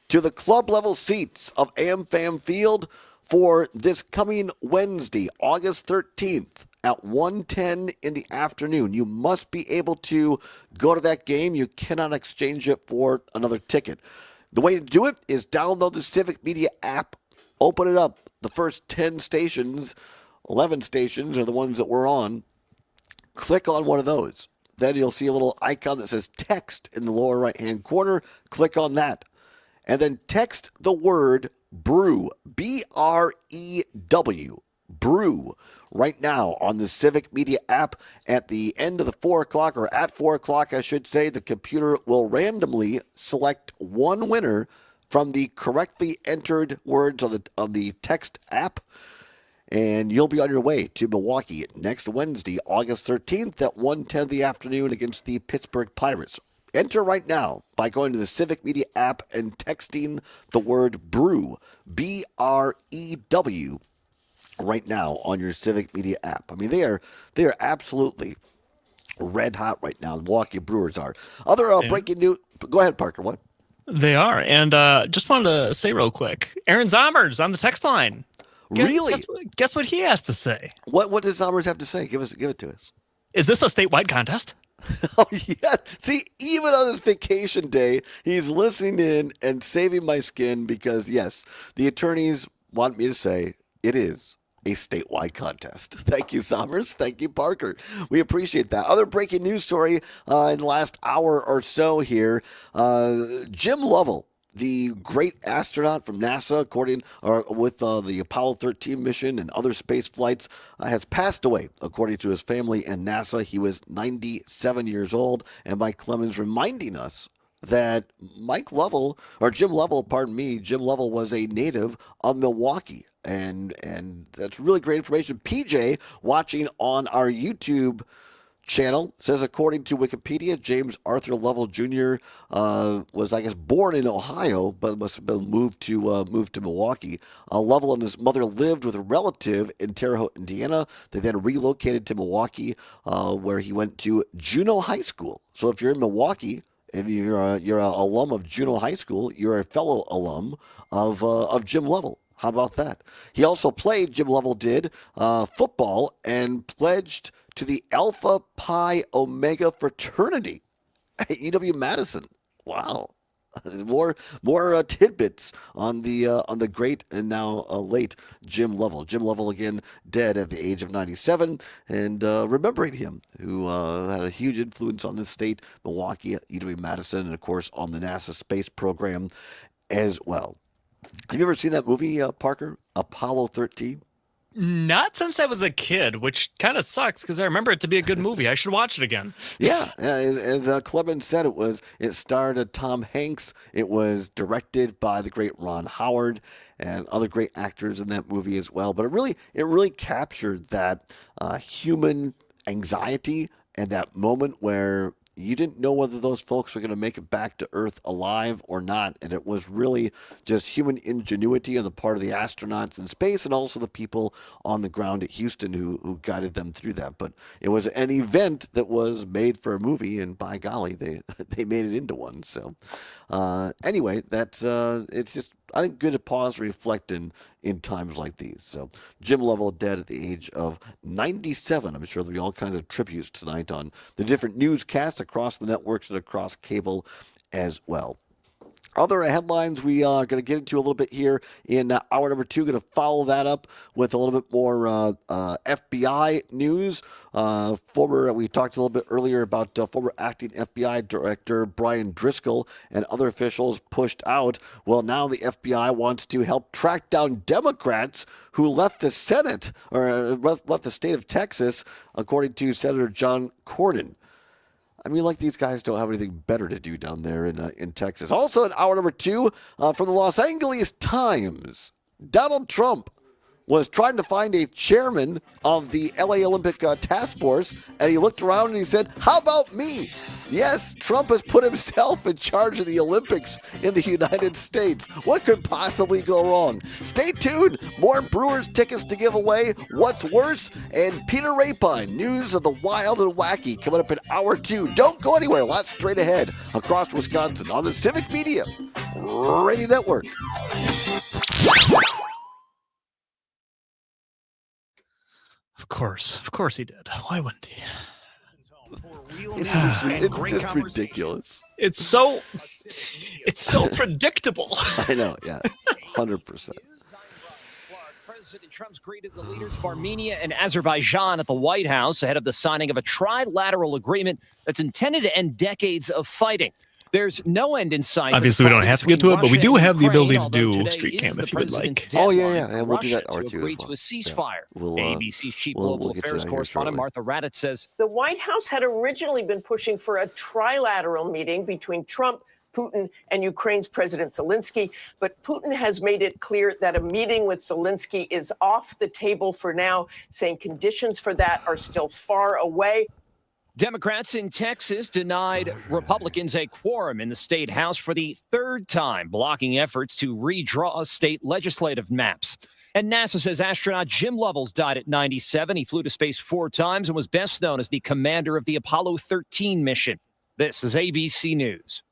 S2: to the club level seats of AmFam Field for this coming Wednesday, August 13th at 1:10 in the afternoon. You must be able to go to that game. You cannot exchange it for another ticket. The way to do it is download the Civic Media app, open it up. The first 10 stations, 11 stations are the ones that we're on. Click on one of those. Then you'll see a little icon that says text in the lower right-hand corner. Click on that. And then text the word brew, BREW, brew, right now on the Civic Media app. At the end of the 4 o'clock, or at 4 o'clock, I should say, the computer will randomly select one winner from the correctly entered words of the text app. And you'll be on your way to Milwaukee next Wednesday, August 13th at 1:10 in the afternoon against the Pittsburgh Pirates. Enter right now by going to the Civic Media app and texting the word brew, BREW, right now on your Civic Media app. I mean, they are absolutely red hot right now. The Milwaukee Brewers are. Other breaking news. Go ahead, Parker. What?
S1: They are. And just wanted to say real quick, Aaron Zommers on the text line.
S2: Really?
S1: Guess what he has to say?
S2: What does Zommers have to say? Give it to us.
S1: Is this a statewide contest?
S2: Oh, yeah. See, even on his vacation day, he's listening in and saving my skin because, yes, the attorneys want me to say it is a statewide contest. Thank you, Sommers. Thank you, Parker. We appreciate that. Other breaking news story in the last hour or so here. Jim Lovell, the great astronaut from NASA, with the Apollo 13 mission and other space flights, has passed away, according to his family and NASA. He was 97 years old, and Mike Clemens reminding us that Jim Lovell was a native of Milwaukee, and that's really great information. PJ, watching on our YouTube channel, says according to Wikipedia, James Arthur Lovell Jr. Was, I guess, born in Ohio, but must have been moved to Milwaukee. Lovell and his mother lived with a relative in Terre Haute, Indiana. They then relocated to Milwaukee, where he went to Juneau High School. So if you're in Milwaukee and you're an alum of Juneau High School, you're a fellow alum of Jim Lovell. How about that? He also played, Jim Lovell did, football and pledged to the Alpha Pi Omega fraternity at UW-Madison. Wow. More tidbits on the great and now late Jim Lovell. Jim Lovell, again, dead at the age of 97, and remembering him, who had a huge influence on this state, Milwaukee, UW-Madison, and of course on the NASA space program as well. Have you ever seen that movie, Parker? Apollo 13?
S1: Not since I was a kid, which kind of sucks because I remember it to be a good movie. I should watch it again.
S2: Yeah, as Clemens said, it starred Tom Hanks. It was directed by the great Ron Howard and other great actors in that movie as well. But it really captured that human anxiety and that moment where you didn't know whether those folks were going to make it back to Earth alive or not. And it was really just human ingenuity on the part of the astronauts in space and also the people on the ground at Houston who guided them through that. But it was an event that was made for a movie, and by golly, they made it into one. So anyway, that's it's just, I think, good to pause and reflect in times like these. So Jim Lovell dead at the age of 97. I'm sure there'll be all kinds of tributes tonight on the different newscasts across the networks and across cable as well. Other headlines we are going to get into a little bit here in hour number 2. Going to follow that up with a little bit more FBI news. We talked a little bit earlier about former acting FBI Director Brian Driscoll and other officials pushed out. Well, now the FBI wants to help track down Democrats who left the Senate or left the state of Texas, according to Senator John Cornyn. I mean, like these guys don't have anything better to do down there in Texas. Also in hour number 2, from the Los Angeles Times, Donald Trump was trying to find a chairman of the LA Olympic Task Force, and he looked around and he said, "How about me?" Yes, Trump has put himself in charge of the Olympics in the United States. What could possibly go wrong? Stay tuned. More Brewers tickets to give away. What's worse? And Peter Rapine, news of the wild and wacky, coming up in hour 2. Don't go anywhere. Lots straight ahead across Wisconsin on the Civic Media Radio Network.
S1: Of course he did. Why wouldn't he?
S2: It's just ridiculous.
S1: It's so predictable.
S2: I know, yeah, 100%.
S3: President Trump's greeted the leaders of Armenia and Azerbaijan at the White House ahead of the signing of a trilateral agreement that's intended to end decades of fighting. There's no end in sight.
S1: Obviously, we don't have to get to it, but we do have the ability to do Street Cam if you would like.
S2: Oh, yeah, and we'll do that
S3: to agree to a ceasefire. ABC's chief global affairs correspondent Martha Raddatz says
S18: the White House had originally been pushing for a trilateral meeting between Trump, Putin, and Ukraine's President Zelensky, but Putin has made it clear that a meeting with Zelensky is off the table for now, saying conditions for that are still far away.
S3: Democrats in Texas denied Republicans a quorum in the state house for the third time, blocking efforts to redraw state legislative maps. And NASA says astronaut Jim Lovell's died at 97. He flew to space 4 times and was best known as the commander of the Apollo 13 mission. This is ABC News.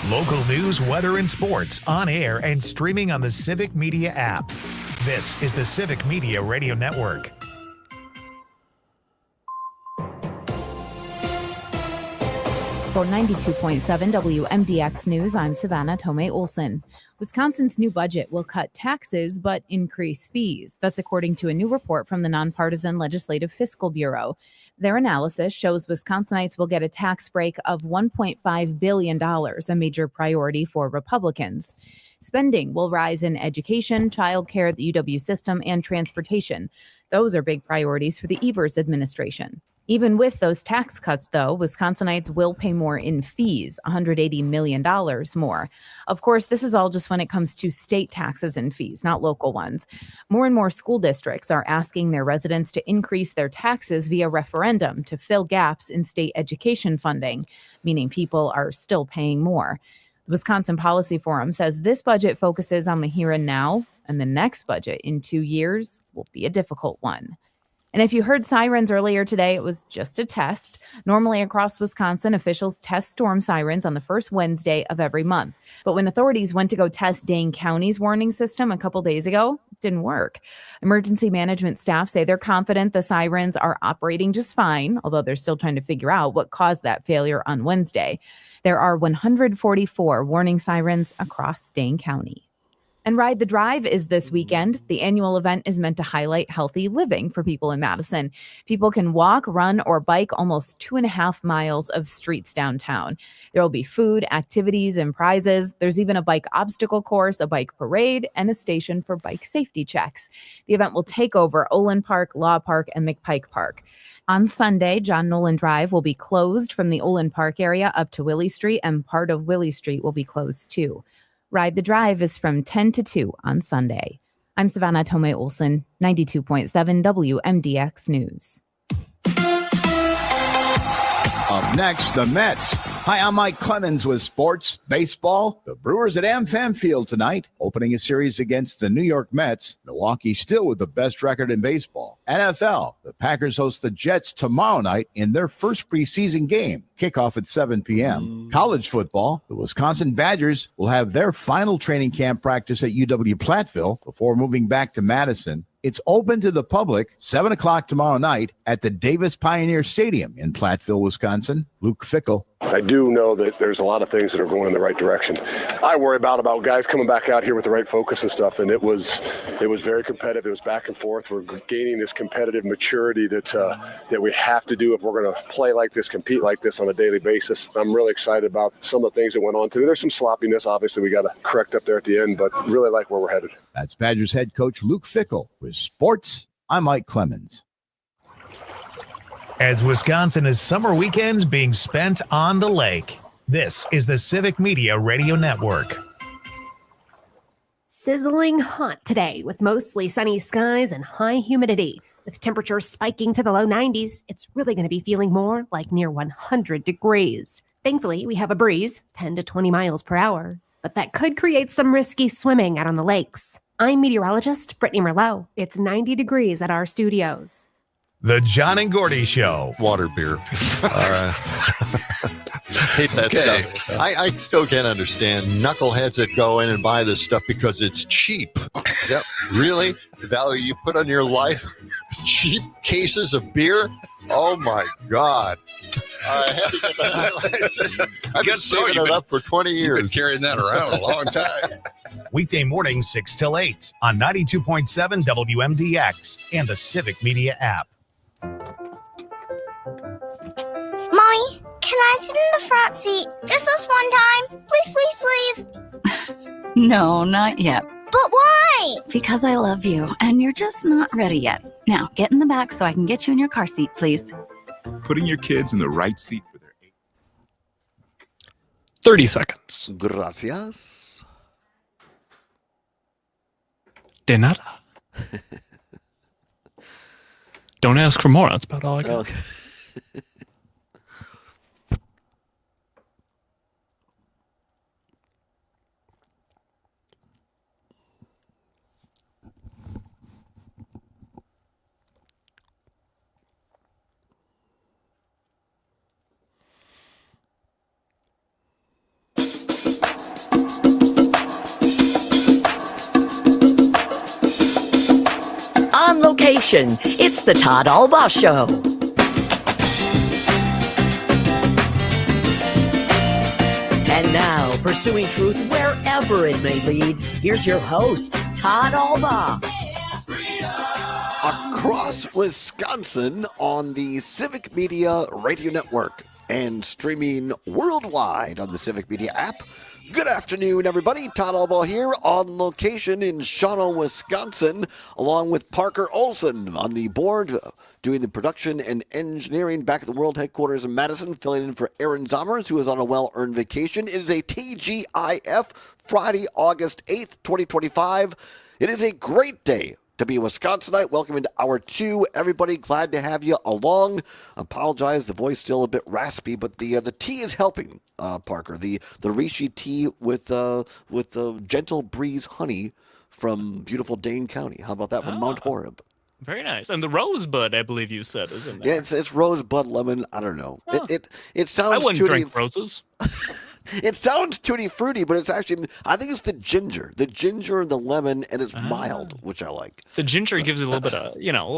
S13: Local news, weather, and sports on air and streaming on the Civic Media app. This is the Civic Media Radio Network.
S4: For 92.7 WMDX News, I'm Savannah Tomei Olson. Wisconsin's new budget will cut taxes but increase fees. That's according to a new report from the Nonpartisan Legislative Fiscal Bureau. Their analysis shows Wisconsinites will get a tax break of $1.5 billion, a major priority for Republicans. Spending will rise in education, childcare, the UW system, and transportation. Those are big priorities for the Evers administration. Even with those tax cuts, though, Wisconsinites will pay more in fees, $180 million more. Of course, this is all just when it comes to state taxes and fees, not local ones. More and more school districts are asking their residents to increase their taxes via referendum to fill gaps in state education funding, meaning people are still paying more. The Wisconsin Policy Forum says this budget focuses on the here and now, and the next budget in 2 years will be a difficult one. And if you heard sirens earlier today, it was just a test. Normally across Wisconsin, officials test storm sirens on the first Wednesday of every month. But when authorities went to go test Dane County's warning system a couple days ago, it didn't work. Emergency management staff say they're confident the sirens are operating just fine, although they're still trying to figure out what caused that failure on Wednesday. There are 144 warning sirens across Dane County. And Ride the Drive is this weekend. The annual event is meant to highlight healthy living for people in Madison. People can walk, run, or bike almost 2.5 miles of streets downtown. There will be food, activities, and prizes. There's even a bike obstacle course, a bike parade, and a station for bike safety checks. The event will take over Olin Park, Law Park, and McPike Park. On Sunday, John Nolan Drive will be closed from the Olin Park area up to Willie Street, and part of Willie Street will be closed too. Ride the Drive is from 10 to 2 on Sunday. I'm Savannah Tomei Olson, 92.7 WMDX News.
S5: Up next, the Mets. Hi, I'm Mike Clemens with sports, baseball. The Brewers at AmFam Field tonight, opening a series against the New York Mets. Milwaukee still with the best record in baseball. NFL, the Packers host the Jets tomorrow night in their first preseason game. Kickoff at 7 p.m. College football, the Wisconsin Badgers will have their final training camp practice at UW-Platteville before moving back to Madison. It's open to the public, 7 o'clock tomorrow night at the Davis Pioneer Stadium in Platteville, Wisconsin. Luke Fickle,
S6: I do know that there's a lot of things that are going in the right direction. I worry about guys coming back out here with the right focus and stuff, and it was very competitive. It was back and forth. We're gaining this competitive maturity that we have to do if we're going to play like this, compete like this on a daily basis. I'm really excited about some of the things that went on today. There's some sloppiness, obviously, we got to correct up there at the end, but really like where we're headed.
S5: That's Badgers head coach Luke Fickell with sports. I'm Mike Clemens.
S13: As Wisconsin is summer weekends being spent on the lake, this is the Civic Media Radio Network.
S14: Sizzling hot today with mostly sunny skies and high humidity. With temperatures spiking to the low 90s, it's really going to be feeling more like near 100 degrees. Thankfully, we have a breeze, 10 to 20 miles per hour, but that could create some risky swimming out on the lakes. I'm meteorologist Brittany Merlot. It's 90 degrees at our studios.
S13: The John and Gordy Show.
S9: Water beer. Hate that stuff. I still can't understand knuckleheads that go in and buy this stuff because it's cheap. Is that really the value you put on your life? Cheap cases of beer? Oh, my God. I had to get that. I've been saving it up for 20 years.
S10: You've been carrying that around a long time.
S13: Weekday mornings 6 till 8 on 92.7 WMDX and the Civic Media app.
S11: Mommy, can I sit in the front seat just this one time? Please, please, please.
S12: No, not yet.
S11: But why?
S12: Because I love you, and you're just not ready yet. Now, get in the back so I can get you in your car seat, please.
S26: Putting your kids in the right seat for their
S1: 30 seconds.
S2: Gracias.
S1: De nada. Don't ask for more. That's about all I got.
S2: Okay.
S27: On location, it's the Todd Allbaugh Show. And now, pursuing truth wherever it may lead, here's your host, Todd Allbaugh.
S2: Across Wisconsin on the Civic Media Radio Network and streaming worldwide on the Civic Media app. Good afternoon, everybody. Todd Allbaugh here on location in Shawano, Wisconsin, along with Parker Olson on the board, doing the production and engineering back at the World Headquarters in Madison, filling in for Aaron Zommers, who is on a well-earned vacation. It is a TGIF Friday, August 8th, 2025. It is a great day to be a Wisconsinite. Welcome into Hour 2, everybody. Glad to have you along. Apologize, the voice still a bit raspy, but the tea is helping, Parker. The Rishi tea with the gentle breeze honey from beautiful Dane County. How about that from Mount Horeb?
S1: Very nice. And the rosebud, I believe you said, is in there.
S2: Yeah, it's rosebud lemon. I don't know.
S1: Oh.
S2: It sounds.
S1: I wouldn't drink roses.
S2: It sounds tutti fruity, but it's actually, I think it's the ginger and the lemon, and it's mild, which I like.
S1: The ginger gives it a little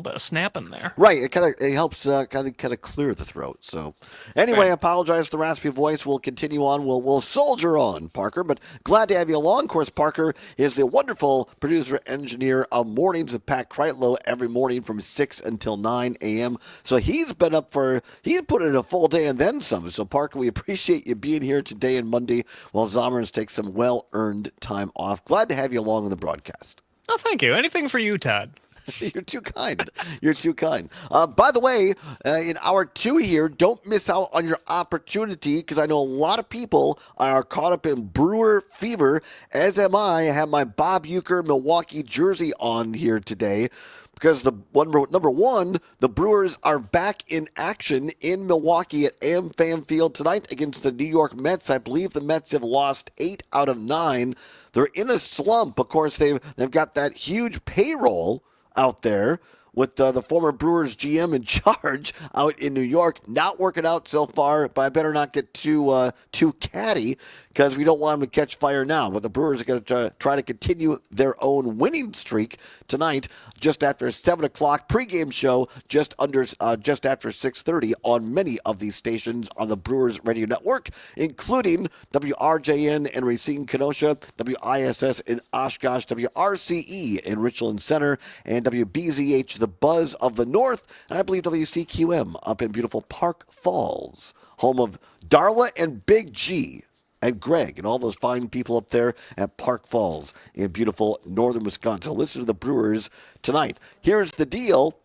S1: bit of snap in there.
S2: Right. It helps kind of clear the throat. So anyway, I apologize for the raspy voice. We'll continue on. We'll soldier on, Parker, but glad to have you along. Of course, Parker is the wonderful producer engineer of Mornings with Pat Kreitlow every morning from 6 until 9 a.m. So he's put in a full day and then some. So Parker, we appreciate you being here today and Monday while Zommers takes some well-earned time off. Glad to have you along on the broadcast.
S1: Oh, thank you. Anything for you, Todd.
S2: You're too kind. You're too kind. By the way, in Hour 2 here, don't miss out on your opportunity because I know a lot of people are caught up in Brewer fever, as am I. I have my Bob Uecker Milwaukee jersey on here today. Because number one, the Brewers are back in action in Milwaukee at AmFam Field tonight against the New York Mets. I believe the Mets have lost 8 out of 9. They're in a slump. Of course, they've got that huge payroll out there with the former Brewers GM in charge out in New York. Not working out so far, but I better not get too catty because we don't want them to catch fire now. But the Brewers are going to try to continue their own winning streak tonight, just after 7 o'clock pregame show, just after 6:30 on many of these stations on the Brewers Radio Network, including WRJN in Racine, Kenosha, WISS in Oshkosh, WRCE in Richland Center, and WBZH, the Buzz of the North, and I believe WCQM up in beautiful Park Falls, home of Darla and Big G and Greg and all those fine people up there at Park Falls in beautiful northern Wisconsin. Listen to the Brewers tonight. Here's the deal.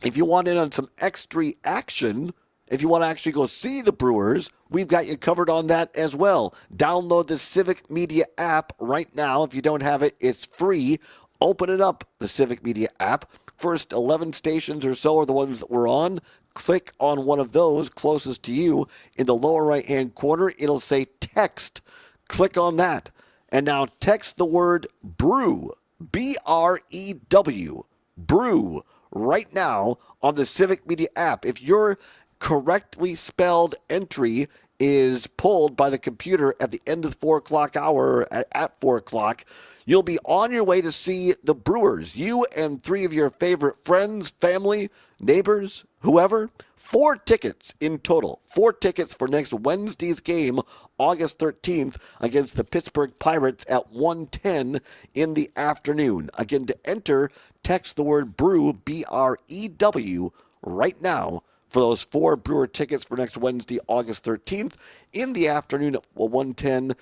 S2: If you want in on some extra action, if you want to actually go see the Brewers, we've got you covered on that as well. Download the Civic Media app right now. If you don't have it, it's free. Open it up, the Civic Media app. First 11 stations or so are the ones that we're on. Click on one of those closest to you. In the lower right-hand corner, it'll say text. Click on that. And now text the word brew, B-R-E-W, brew, right now on the Civic Media app. If your correctly spelled entry is pulled by the computer at the end of the 4 o'clock hour, at 4 o'clock, you'll be on your way to see the Brewers. You and 3 of your favorite friends, family, neighbors, whoever. 4 tickets in total. 4 tickets for next Wednesday's game, August 13th, against the Pittsburgh Pirates at 1:10 in the afternoon. Again, to enter, text the word brew, B-R-E-W, right now for those 4 Brewer tickets for next Wednesday, August 13th in the afternoon at 1:10.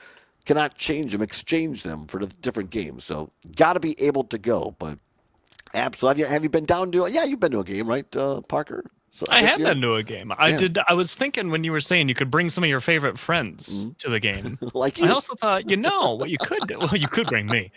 S2: Cannot change them, exchange them for the different games. So got to be able to go. But absolutely, have you been down to? Yeah, you've been to a game, right, Parker? So
S1: I have been to a game. I did. I was thinking when you were saying you could bring some of your favorite friends to the game.
S2: Like you.
S1: I also thought, what you could do. Well, you could bring me.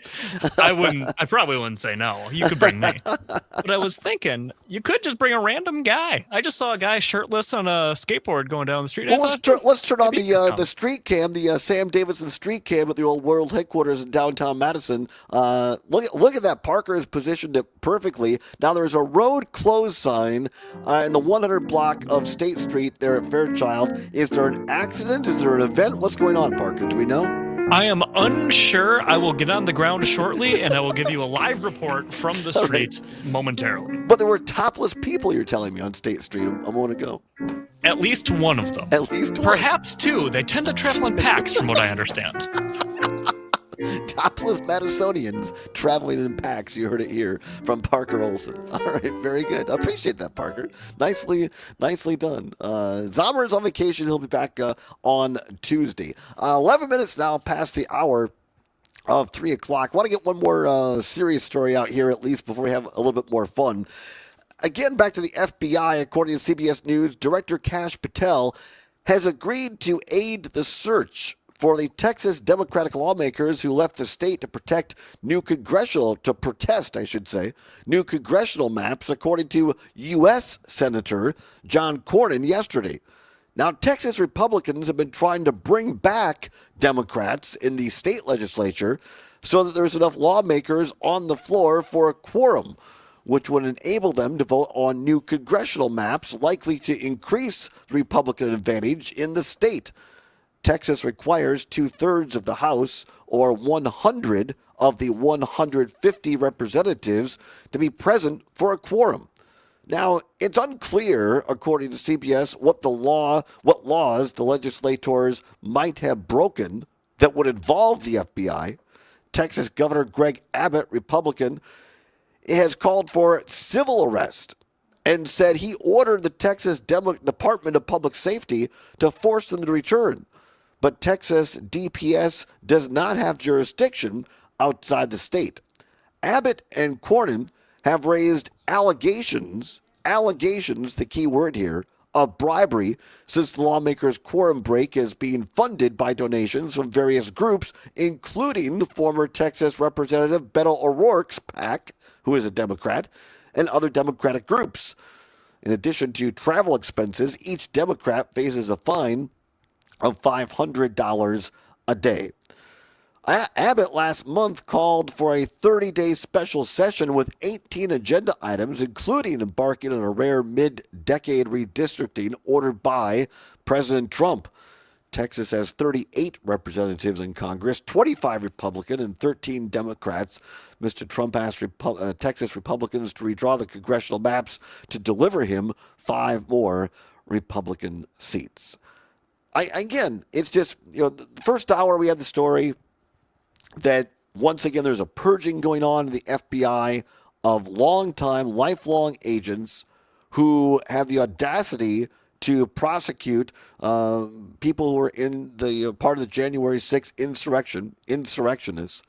S1: I probably wouldn't say no. You could bring me. But I was thinking you could just bring a random guy. I just saw a guy shirtless on a skateboard going down the street.
S2: Well, let's turn on the street cam, the Sam Davidson street cam at the old World Headquarters in downtown Madison. Look at that. Parker has positioned it perfectly. Now there's a road closed sign in the 100 block of State Street there at Fairchild. Is there an accident? Is there an event? What's going on, Parker? Do we know?
S1: I am unsure. I will get on the ground shortly, and I will give you a live report from the street momentarily.
S2: But there were topless people, you're telling me, on State Street a moment ago.
S1: At least one of them.
S2: At least one.
S1: Perhaps 2. They tend to travel in packs, from what I understand.
S2: Topless Madisonians traveling in packs. You heard it here from Parker Olson. All right, very good. I appreciate that, Parker. Nicely done. Zomer is on vacation. He'll be back on Tuesday. 11 minutes now past the hour of 3 o'clock. I want to get one more serious story out here, at least, before we have a little bit more fun. Again, back to the FBI. According to CBS News, Director Kash Patel has agreed to aid the search for the Texas Democratic lawmakers who left the state to protest new congressional maps, according to U.S. Senator John Cornyn yesterday. Now, Texas Republicans have been trying to bring back Democrats in the state legislature so that there's enough lawmakers on the floor for a quorum, which would enable them to vote on new congressional maps likely to increase the Republican advantage in the state. Texas requires 2/3 of the House, or 100 of the 150 representatives, to be present for a quorum. Now, it's unclear, according to CBS, what laws the legislators might have broken that would involve the FBI. Texas Governor Greg Abbott, Republican, has called for civil arrest and said he ordered the Texas Department of Public Safety to force them to return. But Texas DPS does not have jurisdiction outside the state. Abbott and Cornyn have raised allegations, the key word here, of bribery since the lawmakers' quorum break is being funded by donations from various groups, including former Texas Representative Beto O'Rourke's PAC, who is a Democrat, and other Democratic groups. In addition to travel expenses, each Democrat faces a fine of $500 a day. Abbott last month called for a 30-day special session with 18 agenda items, including embarking on a rare mid-decade redistricting ordered by President Trump. Texas has 38 representatives in Congress, 25 Republican and 13 Democrats. Mr. Trump asked Texas Republicans to redraw the congressional maps to deliver him 5 more Republican seats. Again, it's just, the first hour we had the story that once again there's a purging going on in the FBI of lifelong agents who have the audacity to prosecute people who were in the part of the January 6th insurrectionists.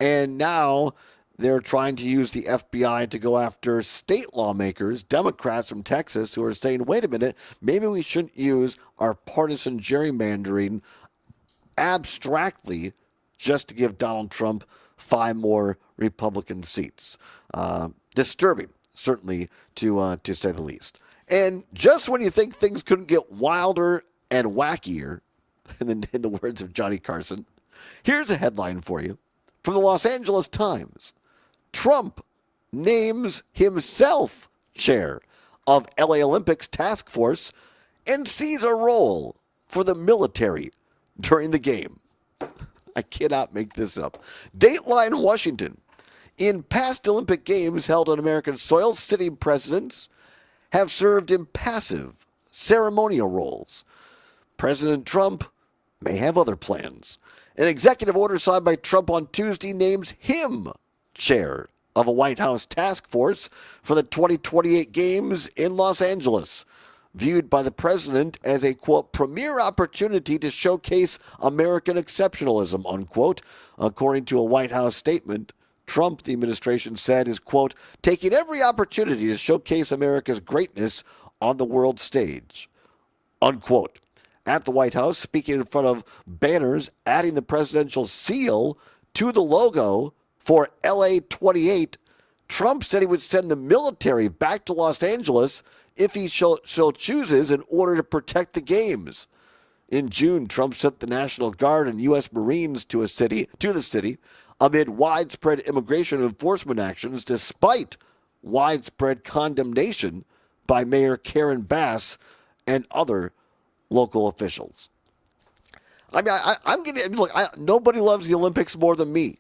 S2: And now they're trying to use the FBI to go after state lawmakers, Democrats from Texas, who are saying, wait a minute, maybe we shouldn't use our partisan gerrymandering abstractly just to give Donald Trump 5 more Republican seats. Disturbing, certainly, to say the least. And just when you think things couldn't get wilder and wackier, in the words of Johnny Carson, here's a headline for you from the Los Angeles Times. Trump names himself chair of LA Olympics task force and sees a role for the military during the game. I cannot make this up. Dateline Washington. In past Olympic Games held on American soil, sitting presidents have served in passive ceremonial roles. President Trump may have other plans. An executive order signed by Trump on Tuesday names him chair of a White House task force for the 2028 Games in Los Angeles, viewed by the president as a, quote, premier opportunity to showcase American exceptionalism, unquote, according to a White House statement. Trump, the administration said, is, quote, taking every opportunity to showcase America's greatness on the world stage, unquote. At the White House, speaking in front of banners adding the presidential seal to the logo for LA 28, Trump said he would send the military back to Los Angeles if he so chooses in order to protect the games. In June, Trump sent the National Guard and U.S. Marines to the city amid widespread immigration enforcement actions, despite widespread condemnation by Mayor Karen Bass and other local officials. I mean, nobody loves the Olympics more than me.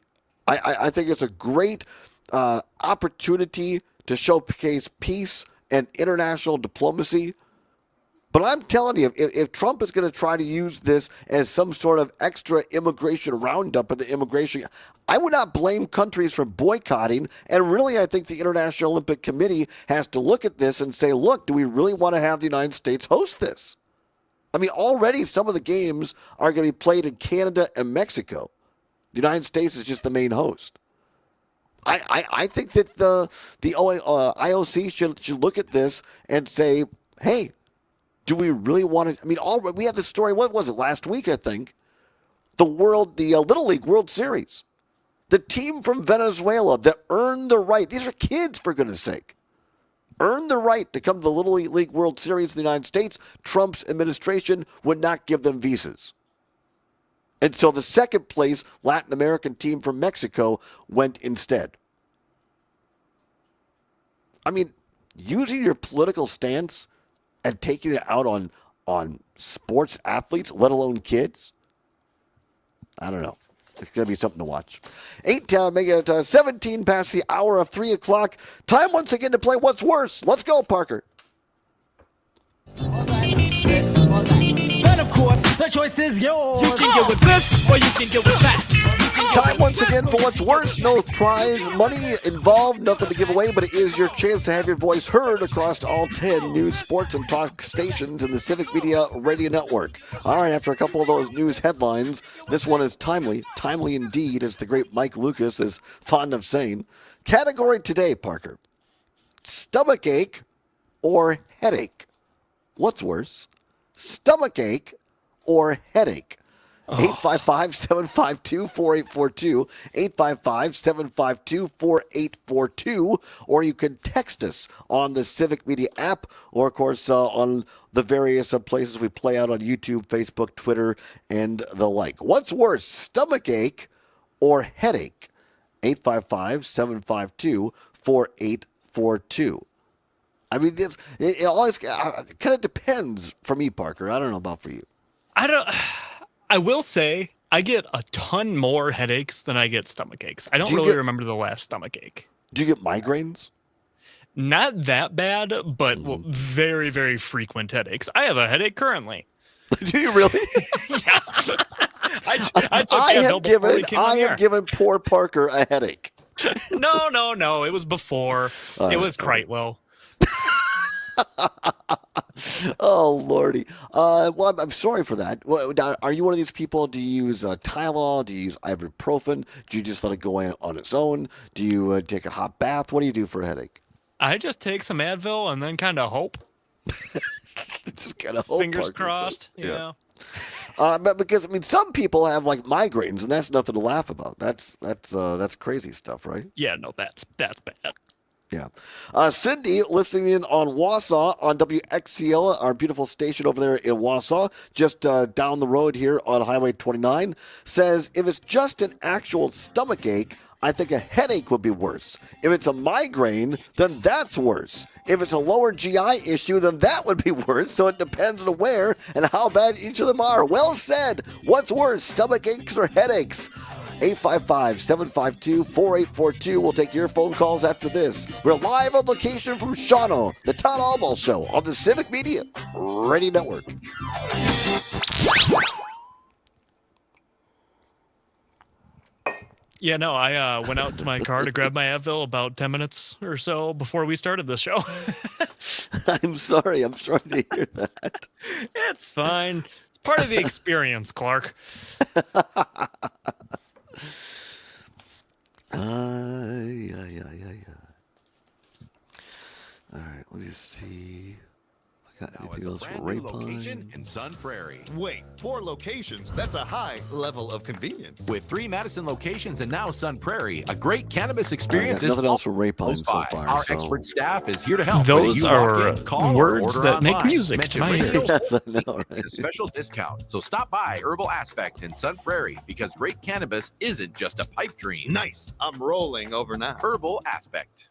S2: I think it's a great opportunity to showcase peace and international diplomacy. But I'm telling you, if Trump is going to try to use this as some sort of extra immigration roundup of the immigration, I would not blame countries for boycotting. And really, I think the International Olympic Committee has to look at this and say, look, do we really want to have the United States host this? I mean, already some of the games are going to be played in Canada and Mexico. The United States is just the main host. I think that the IOC should look at this and say, hey, do we really want to? I mean, we had the story. What was it last week? I think the Little League World Series, the team from Venezuela that earned the right. These are kids, for goodness sake, earned the right to come to the Little League World Series in the United States. Trump's administration would not give them visas, and so the second place Latin American team from Mexico went instead. I mean, using your political stance and taking it out on sports athletes, let alone kids? I don't know. It's going to be something to watch. 17 past the hour of 3 o'clock. Time once again to play What's Worse. Let's go, Parker.
S7: Then, of course, the choice is yours. You can get with this or you can get with that.
S2: Time once again for What's Worse. No prize money involved, nothing to give away, but it is your chance to have your voice heard across all 10 news, sports, and talk stations in the Civic Media Radio Network. All right, after a couple of those news headlines, this one is timely indeed, as the great Mike Lucas is fond of saying. Category today, Parker: stomachache or headache? What's worse, stomachache or headache? 855-752-4842, 855-752-4842, or you can text us on the Civic Media app, or, of course, on the various places we play out on YouTube, Facebook, Twitter, and the like. What's worse, stomachache or headache? 855-752-4842. I mean, it always kind of depends for me, Parker. I don't know about for you.
S1: I will say I get a ton more headaches than I get stomach aches. I don't really remember the last stomach ache.
S2: Do you get migraines?
S1: Not that bad, but very, very frequent headaches. I have a headache currently.
S2: Do you really?
S1: Yeah. I
S2: have given poor Parker a headache.
S1: No. It was before. It was Crightwell.
S2: Oh, Lordy. Well, I'm sorry for that. Are you one of these people? Do you use Tylenol? Do you use ibuprofen? Do you just let it go on its own? Do you take a hot bath? What do you do for a headache?
S1: I just take some Advil and then kind of hope.
S2: Just kind of hope.
S1: Fingers
S2: Parker
S1: crossed.
S2: said.
S1: Yeah.
S2: But because some people have like migraines, and that's nothing to laugh about. That's crazy stuff, right?
S1: Yeah, no, that's bad.
S2: Yeah. Cindy, listening in on Wausau on WXCL, our beautiful station over there in Wausau, just down the road here on Highway 29, says if it's just an actual stomach ache, I think a headache would be worse. If it's a migraine, then that's worse. If it's a lower GI issue, then that would be worse. So it depends on where and how bad each of them are. Well said. What's worse, stomach aches or headaches? 855-752-4842. We'll take your phone calls after this. We're live on location from Shawano, the Todd Allbaugh Show on the Civic Media Radio Network.
S1: Yeah, no, I went out to my car to grab my Advil about 10 minutes or so before we started the show.
S2: I'm sorry to hear that.
S1: It's fine. It's part of the experience, Clark.
S2: All right, let me see. Got anything else for Ray
S8: location in Sun Prairie. Wait, 4 locations? That's a high level of convenience. With 3 Madison locations and now Sun Prairie, a great cannabis experience is
S2: nothing else for Ray Pine so far.
S8: Our expert staff is here to help.
S1: Those are words that make music to my ears.
S2: Yes, I know, right?
S8: A special discount. So stop by Herbal Aspect in Sun Prairie because great cannabis isn't just a pipe dream. Nice. I'm rolling over now. Herbal Aspect.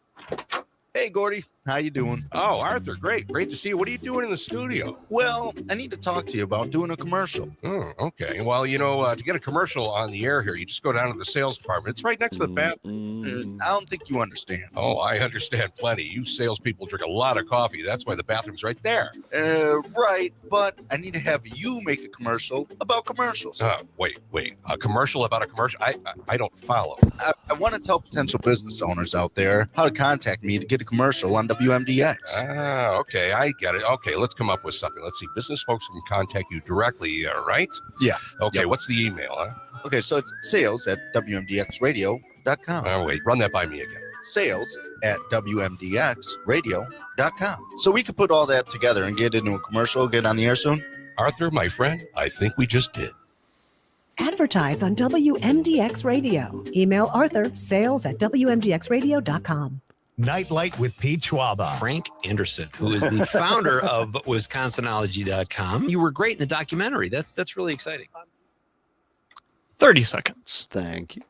S15: Hey, Gordy. How you doing?
S10: Oh, Arthur, great to see you. What are you doing in the studio?
S15: Well, I need to talk to you about doing a commercial.
S10: Oh, okay. Well, to get a commercial on the air here, you just go down to the sales department. It's right next to the bathroom.
S15: I don't think you understand.
S10: Oh, I understand plenty. You salespeople drink a lot of coffee. That's why the bathroom's right there.
S15: Right, but I need to have you make a commercial about commercials.
S10: Wait. A commercial about a commercial? I don't follow.
S15: I want to tell potential business owners out there how to contact me to get a commercial on WMDX.
S10: Okay, I get it. Okay, let's come up with something. Let's see. Business folks can contact you directly, right?
S15: Yeah.
S10: Okay,
S15: Yep.
S10: What's the email, huh?
S15: Okay, so it's sales@WMDXradio.com.
S10: Oh, wait, run that by me again.
S15: Sales@WMDXradio.com. So we could put all that together and get into a commercial, get on the air soon?
S10: Arthur, my friend, I think we just did.
S16: Advertise on WMDX Radio. Email Arthur, sales@WMDXradio.com.
S13: Nightlight with Pete Schwaba.
S17: Frank Anderson, who is the founder of Wisconsinology.com. You were great in the documentary. That's really exciting.
S1: 30 seconds.
S2: Thank you.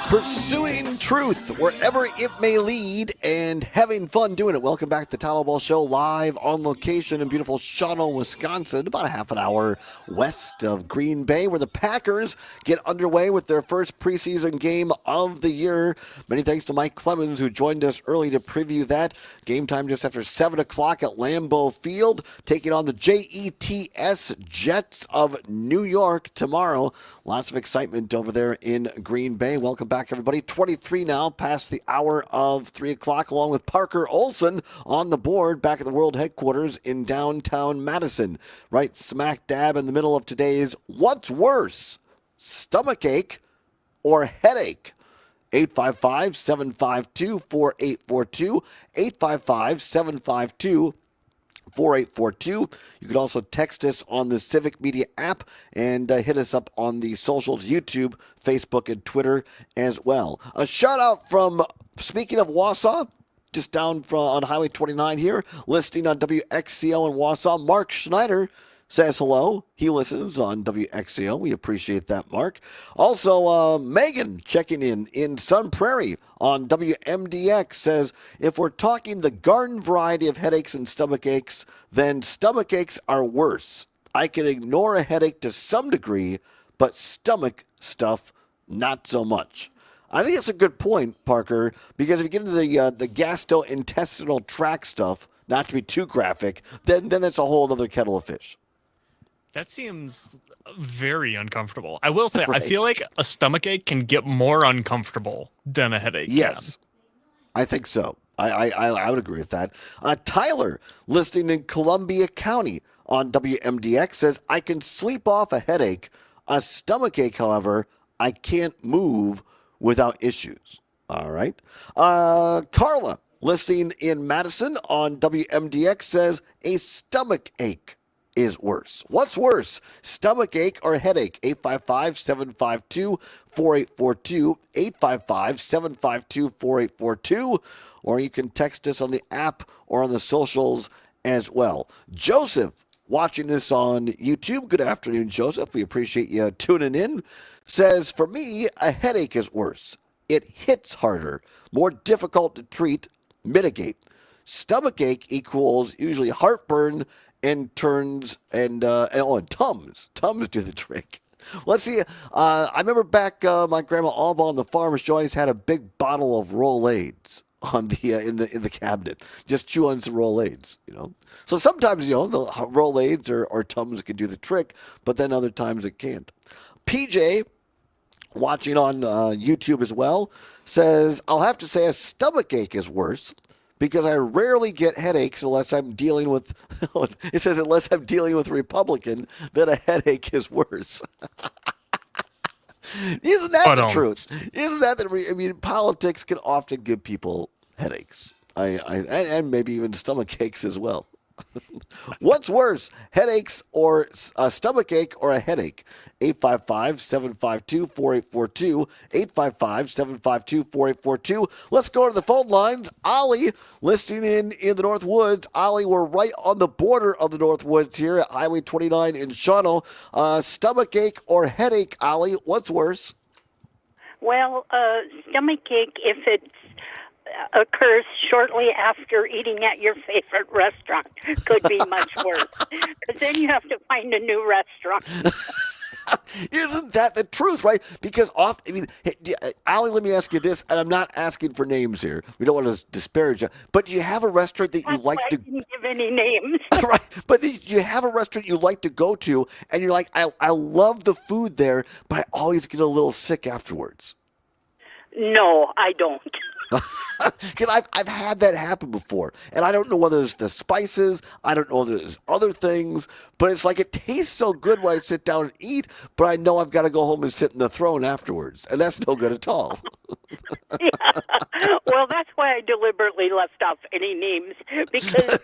S2: Pursuing truth wherever it may lead and having fun doing it. Welcome back to the Todd Allbaugh Show, live on location in beautiful Shawano, Wisconsin, about a half an hour west of Green Bay, where the Packers get underway with their first preseason game of the year. Many thanks to Mike Clemens, who joined us early to preview that. Game time just after 7 o'clock at Lambeau Field, taking on the JETS Jets of New York tomorrow. Lots of excitement over there in Green Bay. Welcome back, everybody. 23 now, past the hour of 3 o'clock, along with Parker Olson on the board back at the world headquarters in downtown Madison. Right smack dab in the middle of today's What's Worse, Stomachache or Headache? 855-752-4842. 855-752-4842. You can also text us on the Civic Media app and hit us up on the socials, YouTube, Facebook, and Twitter as well. A shout out from, speaking of Wausau, just down on Highway 29 here, listening on WXCO in Wausau, Mark Schneider says hello. He listens on WXCO. We appreciate that, Mark. Also, Megan checking in Sun Prairie on WMDX says, if we're talking the garden variety of headaches and stomach aches, then stomach aches are worse. I can ignore a headache to some degree, but stomach stuff, not so much. I think it's a good point, Parker, because if you get into the gastrointestinal tract stuff, not to be too graphic, then it's a whole other kettle of fish.
S1: That seems very uncomfortable. I will say,
S2: Right.
S1: I feel like a stomachache can get more uncomfortable than a headache.
S2: Yes, I think so. I would agree with that. Tyler, listening in Columbia County on WMDX, says, I can sleep off a headache. A stomachache, however, I can't move without issues. All right. Carla, listening in Madison on WMDX, says, a stomach ache is worse. What's worse, stomach ache or headache? 855-752-4842, 855-752-4842, or you can text us on the app or on the socials as well. Joseph, watching this on YouTube, good afternoon, Joseph. We appreciate you tuning in. Says, for me, a headache is worse. It hits harder, more difficult to treat, mitigate. Stomachache equals usually heartburn and turns and Tums. Tums do the trick. Let's see. I remember back my grandma Allbaugh on the farm, she always had a big bottle of Rolaids on the in the cabinet. Just chew on some Rolaids, So sometimes the Rolaids or Tums can do the trick, but then other times it can't. PJ, watching on YouTube as well, says, I'll have to say a stomachache is worse, because I rarely get headaches unless I'm dealing with, it says, unless I'm dealing with a Republican, then a headache is worse. Isn't that the truth? Isn't that politics can often give people headaches. And maybe even stomach aches as well. What's worse, headaches or a stomach ache or a headache? 855-752-4842, 855-752-4842. Let's go to the phone lines. Ollie, listening in the North Woods. Ollie, we're right on the border of the North Woods here at Highway 29 in Shawano. Stomach ache or headache, Ollie, what's worse?
S19: Well, stomach ache, if it occurs shortly after eating at your favorite restaurant, could be much worse, because then you have to find a new restaurant.
S2: Isn't that the truth, right? Because Allie, let me ask you this, and I'm not asking for names here. We don't want to disparage you, but do you have a restaurant that you like to?
S19: I didn't give any names.
S2: Right, but do you have a restaurant you like to go to, and you're like, I love the food there, but I always get a little sick afterwards?
S19: No, I don't.
S2: Because I've had that happen before, and I don't know whether it's the spices, I don't know whether there's other things, but it's like it tastes so good when I sit down and eat, but I know I've got to go home and sit in the throne afterwards, and that's no good at all.
S19: Yeah. Well, that's why I deliberately left off any names, because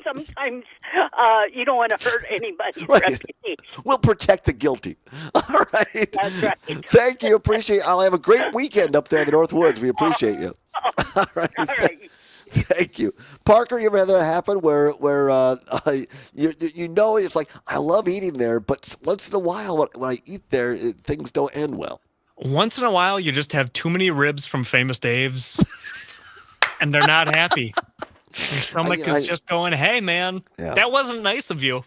S19: sometimes you don't want to hurt anybody's reputation.
S2: We'll protect the guilty. All right.
S19: That's right.
S2: Thank you. Appreciate it. I'll have a great weekend up there in the North Woods. We appreciate you. All right. Thank you. Parker, you ever had that happen where it's like, I love eating there, but once in a while when I eat there, things don't end well.
S1: Once in a while, you just have too many ribs from Famous Dave's, and they're not happy. Your stomach is just going, hey, man, that wasn't nice of you.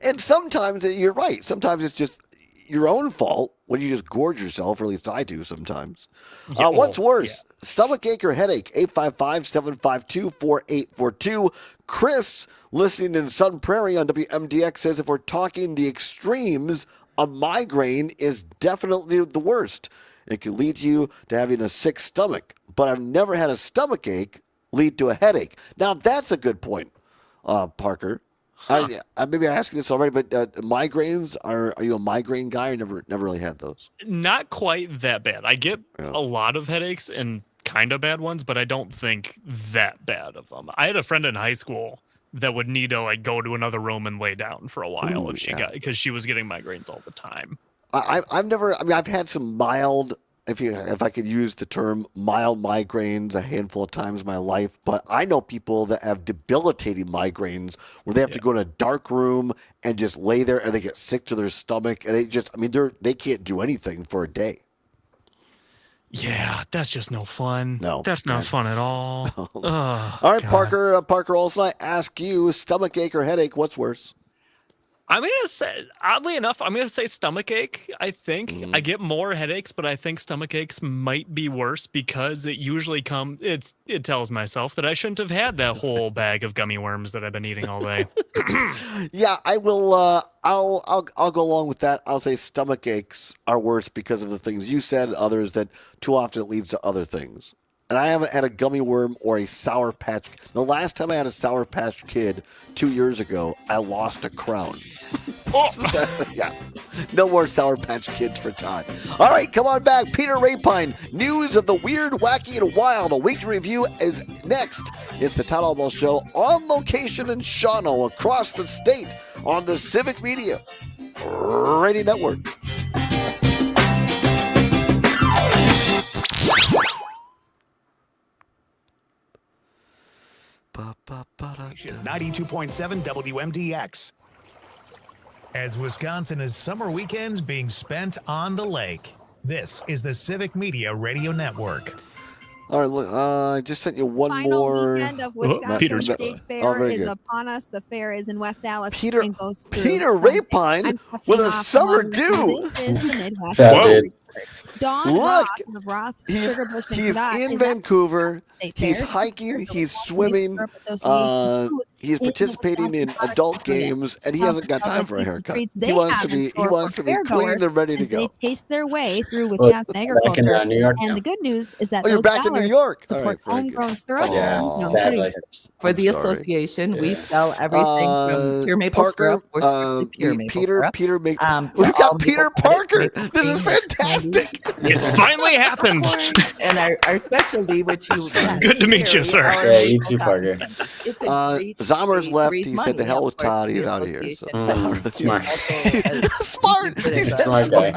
S2: And sometimes, you're right, sometimes it's just your own fault when you just gorge yourself, or at least I do sometimes. What's worse, stomach ache or headache? 855-752-4842. Chris, listening in Sun Prairie on WMDX, says if we're talking the extremes, a migraine is definitely the worst. It can lead you to having a sick stomach, but I've never had a stomach ache lead to a headache. Now, that's a good point, Parker. Maybe I asked you this already, but migraines, are you a migraine guy or never really had those?
S1: Not quite that bad. I get a lot of headaches and kind of bad ones, but I don't think that bad of them. I had a friend in high school that would need to like go to another room and lay down for a while because she was getting migraines all the time.
S2: I've never. I mean, I've had some mild, if I could use the term, mild migraines a handful of times in my life. But I know people that have debilitating migraines where they have to go to a dark room and just lay there, and they get sick to their stomach, and they can't do anything for a day.
S1: Yeah, that's just no fun.
S2: No,
S1: that's not fun at all.
S2: All right,
S1: God.
S2: Parker Olson, I ask you, stomach ache or headache, what's worse?
S1: I'm going to say, oddly enough, I'm going to say stomach ache, I think. I get more headaches, but I think stomach aches might be worse because it usually it tells myself that I shouldn't have had that whole bag of gummy worms that I've been eating all day.
S2: Yeah, I will. I'll go along with that. I'll say stomach aches are worse because of the things you said, others that too often it leads to other things. And I haven't had a gummy worm or a Sour Patch. The last time I had a Sour Patch Kid 2 years ago, I lost a crown. Yeah. No more Sour Patch Kids for Todd. All right, come on back. Peter Rapine, news of the weird, wacky, and wild. A weekly review is next. It's the Todd Allbaugh Show on location in Shawano across the state on the Civic Media Radio Network.
S13: Station 92.7 WMDX. As Wisconsin is summer weekends being spent on the lake, this is the Civic Media Radio Network.
S2: All right, I just sent you one
S18: Final
S2: more.
S18: weekend of Wisconsin State Fair
S2: very
S18: is
S2: good.
S18: upon us. The fair is in West Dallas.
S2: Peter
S18: and goes through
S2: Rapine with a summer dew.
S18: This is the Midwest.
S2: Whoa.
S18: Dawn
S2: Look,
S18: Ross of Roth's Sugar Bush
S2: he's
S18: McNutt
S2: in
S18: is
S2: Vancouver.
S18: State
S2: He's
S18: Fair.
S2: hiking. He's swimming.
S18: Association
S2: He's participating in adult games, and he hasn't got time for a haircut. He wants to be clean and ready to
S18: as
S2: go.
S18: They taste their way through Wisconsin agriculture.
S20: New York
S18: and
S20: now.
S18: the good news is that
S2: Oh, you're
S18: those
S2: back in New
S18: dollars
S2: York. All
S18: support
S2: right, very good.
S18: homegrown syrup
S2: Oh,
S18: and young
S20: sadly.
S18: producers.
S21: For the
S2: I'm sorry.
S21: association, we sell everything from pure maple
S2: Parker,
S21: syrup or strictly pure maple syrup.
S2: Peter,
S21: to
S2: we've
S21: all
S2: got Peter
S21: maple
S2: Parker.
S21: products,
S2: This is fantastic.
S1: It's finally happened.
S21: And our specialty, which you
S1: Good to meet you, sir.
S20: Yeah, you too, Parker.
S21: It's a great
S2: Zomer's
S21: way to
S2: left.
S21: raise
S2: He said
S21: money,
S2: the hell with
S21: of course,
S2: Todd.
S21: for
S2: He's
S21: the
S2: out of here.
S21: association,
S2: So.
S21: but
S20: Smart.
S2: Smart. He's
S20: Smart guy.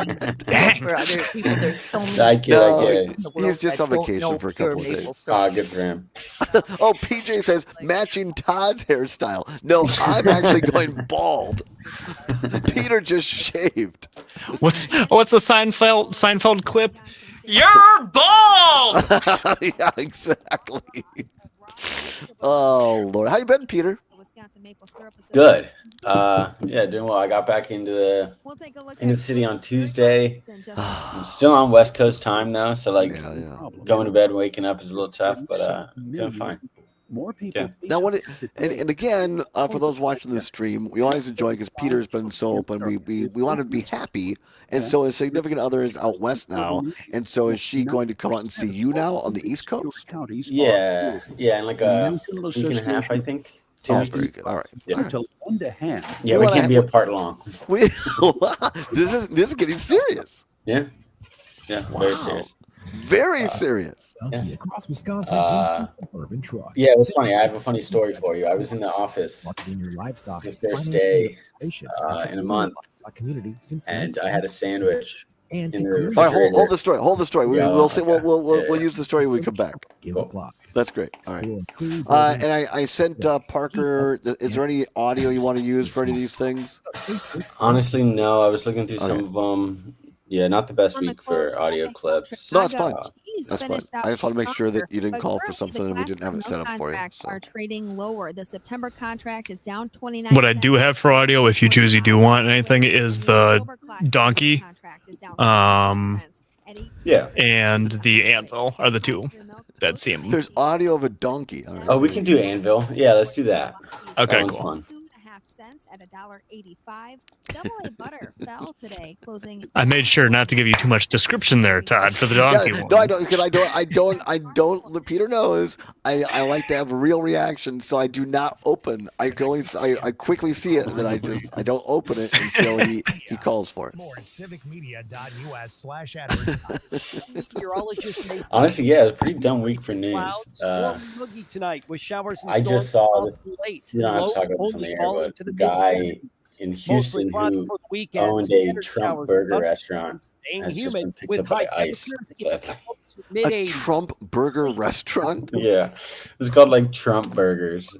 S21: for other people, there's so many
S20: I kid,
S2: No,
S20: I kid.
S21: in the world
S2: he's just
S21: that
S2: on
S21: don't
S2: vacation
S21: know
S2: for a
S21: pure
S2: couple of
S21: maple
S2: days.
S21: syrup.
S20: Ah, good for him.
S2: Oh, PJ says matching Todd's hairstyle. No, I'm actually going bald. Peter just shaved.
S1: What's the Seinfeld clip? You're bald.
S2: Yeah, exactly. Oh Lord, how you been, Peter?
S20: Good. Yeah, doing well. I got back into the city on Tuesday. I'm still on West Coast time though, so like going to bed and waking up is a little tough, but doing fine.
S22: More people.
S20: Yeah.
S2: Now, and again, for those watching the stream, we always enjoy because Peter's been so open. We want to be happy, and so his significant other is out west now, and so is she going to come out and see you now on the East Coast?
S20: Yeah, in like a week and a half, I think.
S2: Oh, very good. All right.
S20: Yeah.
S22: Until 1 to hand.
S20: Yeah, we can't be apart long.
S2: This is getting serious.
S20: Yeah, very serious.
S2: Very serious.
S20: Yeah.
S22: Across Wisconsin, suburban truck.
S20: Yeah, it was funny. I have a funny story for you. I was in the office the first day in a month, and I had a sandwich in the refrigerator.
S2: All right, hold the story. Hold the story.
S20: Yeah,
S2: We'll see.
S20: okay.
S2: We'll use the story when we come back. That's great. All right. And I sent Parker. Is there any audio you want to use for any of these things?
S20: Honestly, no. I was looking through some of them. Yeah, not the best week for audio clips.
S2: No, that's fine. That's fine. I just want to make sure that you didn't call for something and we didn't have it set up for you. So.
S18: Are trading lower. The September contract is down 29.
S1: What I do have for audio, if you choose you do want anything, is the donkey,
S20: yeah,
S1: and the anvil are the two that seem.
S2: There's audio of a donkey. All right.
S20: Oh, we can do anvil. Yeah, let's do that.
S1: Okay,
S20: that
S1: cool.
S20: Fun.
S18: cents at $1.85. Double A butter fell today, closing.
S1: I made sure not to give you too much description there, Todd, for the donkey one.
S2: No, I don't, because I don't. Peter knows I like to have real reactions, so I do not open. I can only I quickly see it, and then I don't open it until he calls for it.
S13: More at civicmedia.us/advertise.
S21: Meteorologist may
S20: Honestly, yeah, it was a pretty dumb week for news.
S21: clouds or muggy tonight with showers and
S20: I
S21: storms
S20: just saw
S21: possible late.
S20: you don't have to
S21: Lows
S20: talk about this on
S21: only
S20: the air,
S21: falling
S20: but
S21: to the
S20: the guy
S21: mid-70s.
S20: in
S21: Mostly
S20: Houston
S21: cloudy
S20: who
S21: for the weekend.
S20: owned a
S21: Scattered
S20: Trump
S21: showers
S20: burger
S21: and
S20: restaurant
S21: staying
S20: has just
S21: humid
S20: been picked
S21: with
S20: up by
S21: high
S20: ICE.
S21: temperatures
S20: So,
S2: A
S21: mid-80s.
S2: Trump burger restaurant?
S20: yeah, it was called like Trump Burgers,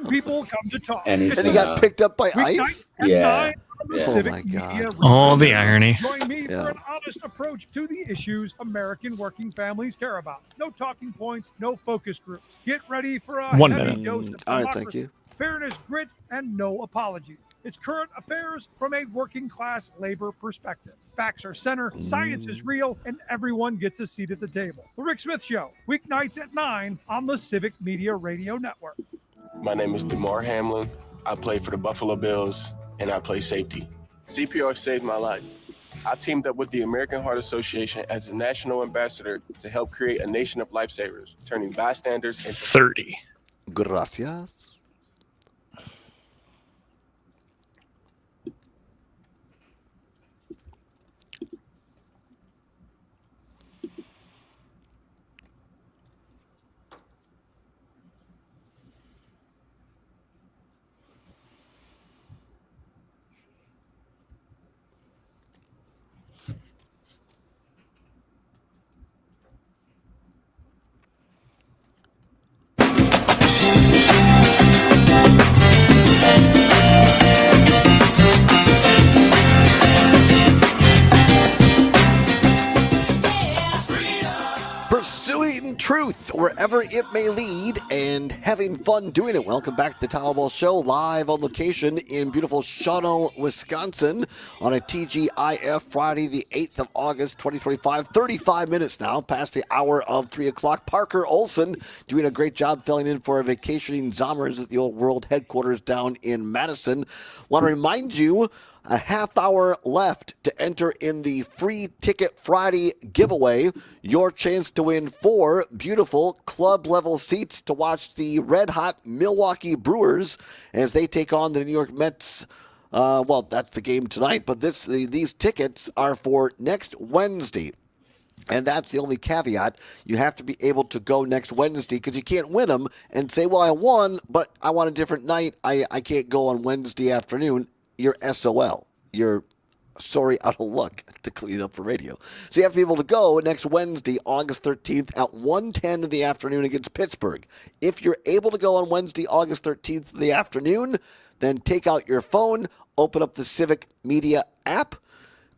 S7: People come to talk.
S20: and
S2: And he got picked up by ICE?
S20: Yeah,
S2: Oh my God.
S1: Oh, the irony.
S7: Join me
S2: Yeah.
S7: for an honest approach to the issues American working families care about. No talking points, no focus groups. Get ready for a
S1: 1
S7: heavy
S1: minute.
S7: dose of
S2: All right,
S7: democracy,
S2: thank you.
S7: fairness, grit, and no apologies. It's current affairs from a working class labor perspective. Facts are center, science is real, and everyone gets a seat at the table. The Rick Smith Show, weeknights at 9 on the Civic Media Radio Network.
S3: My name is DeMar Hamlin. I play for the Buffalo Bills, and I play safety. CPR saved my life. I teamed up with the American Heart Association as a national ambassador to help create a nation of lifesavers, turning bystanders into
S1: 30.
S2: Gracias. Pursuing truth wherever it may lead and having fun doing it. Welcome back to the Todd Allbaugh Show, live on location in beautiful Shawano, Wisconsin on a TGIF Friday, the 8th of August, 2025. 35 minutes now past the hour of 3 o'clock. Parker Olson doing a great job filling in for vacationing Zommers at the Old World headquarters down in Madison. Want to remind you, a half hour left to enter in the free Ticket Friday giveaway. Your chance to win 4 beautiful club level seats to watch the red hot Milwaukee Brewers as they take on the New York Mets. Well, that's the game tonight, but these tickets are for next Wednesday. And that's the only caveat. You have to be able to go next Wednesday because you can't win them and say, well, I won, but I want a different night. I can't go on Wednesday afternoon. You're SOL. You're sorry, out of luck to clean up for radio. So you have to be able to go next Wednesday, August 13th at 1:10 in the afternoon against Pittsburgh. If you're able to go on Wednesday, August 13th in the afternoon, then take out your phone, open up the Civic Media app,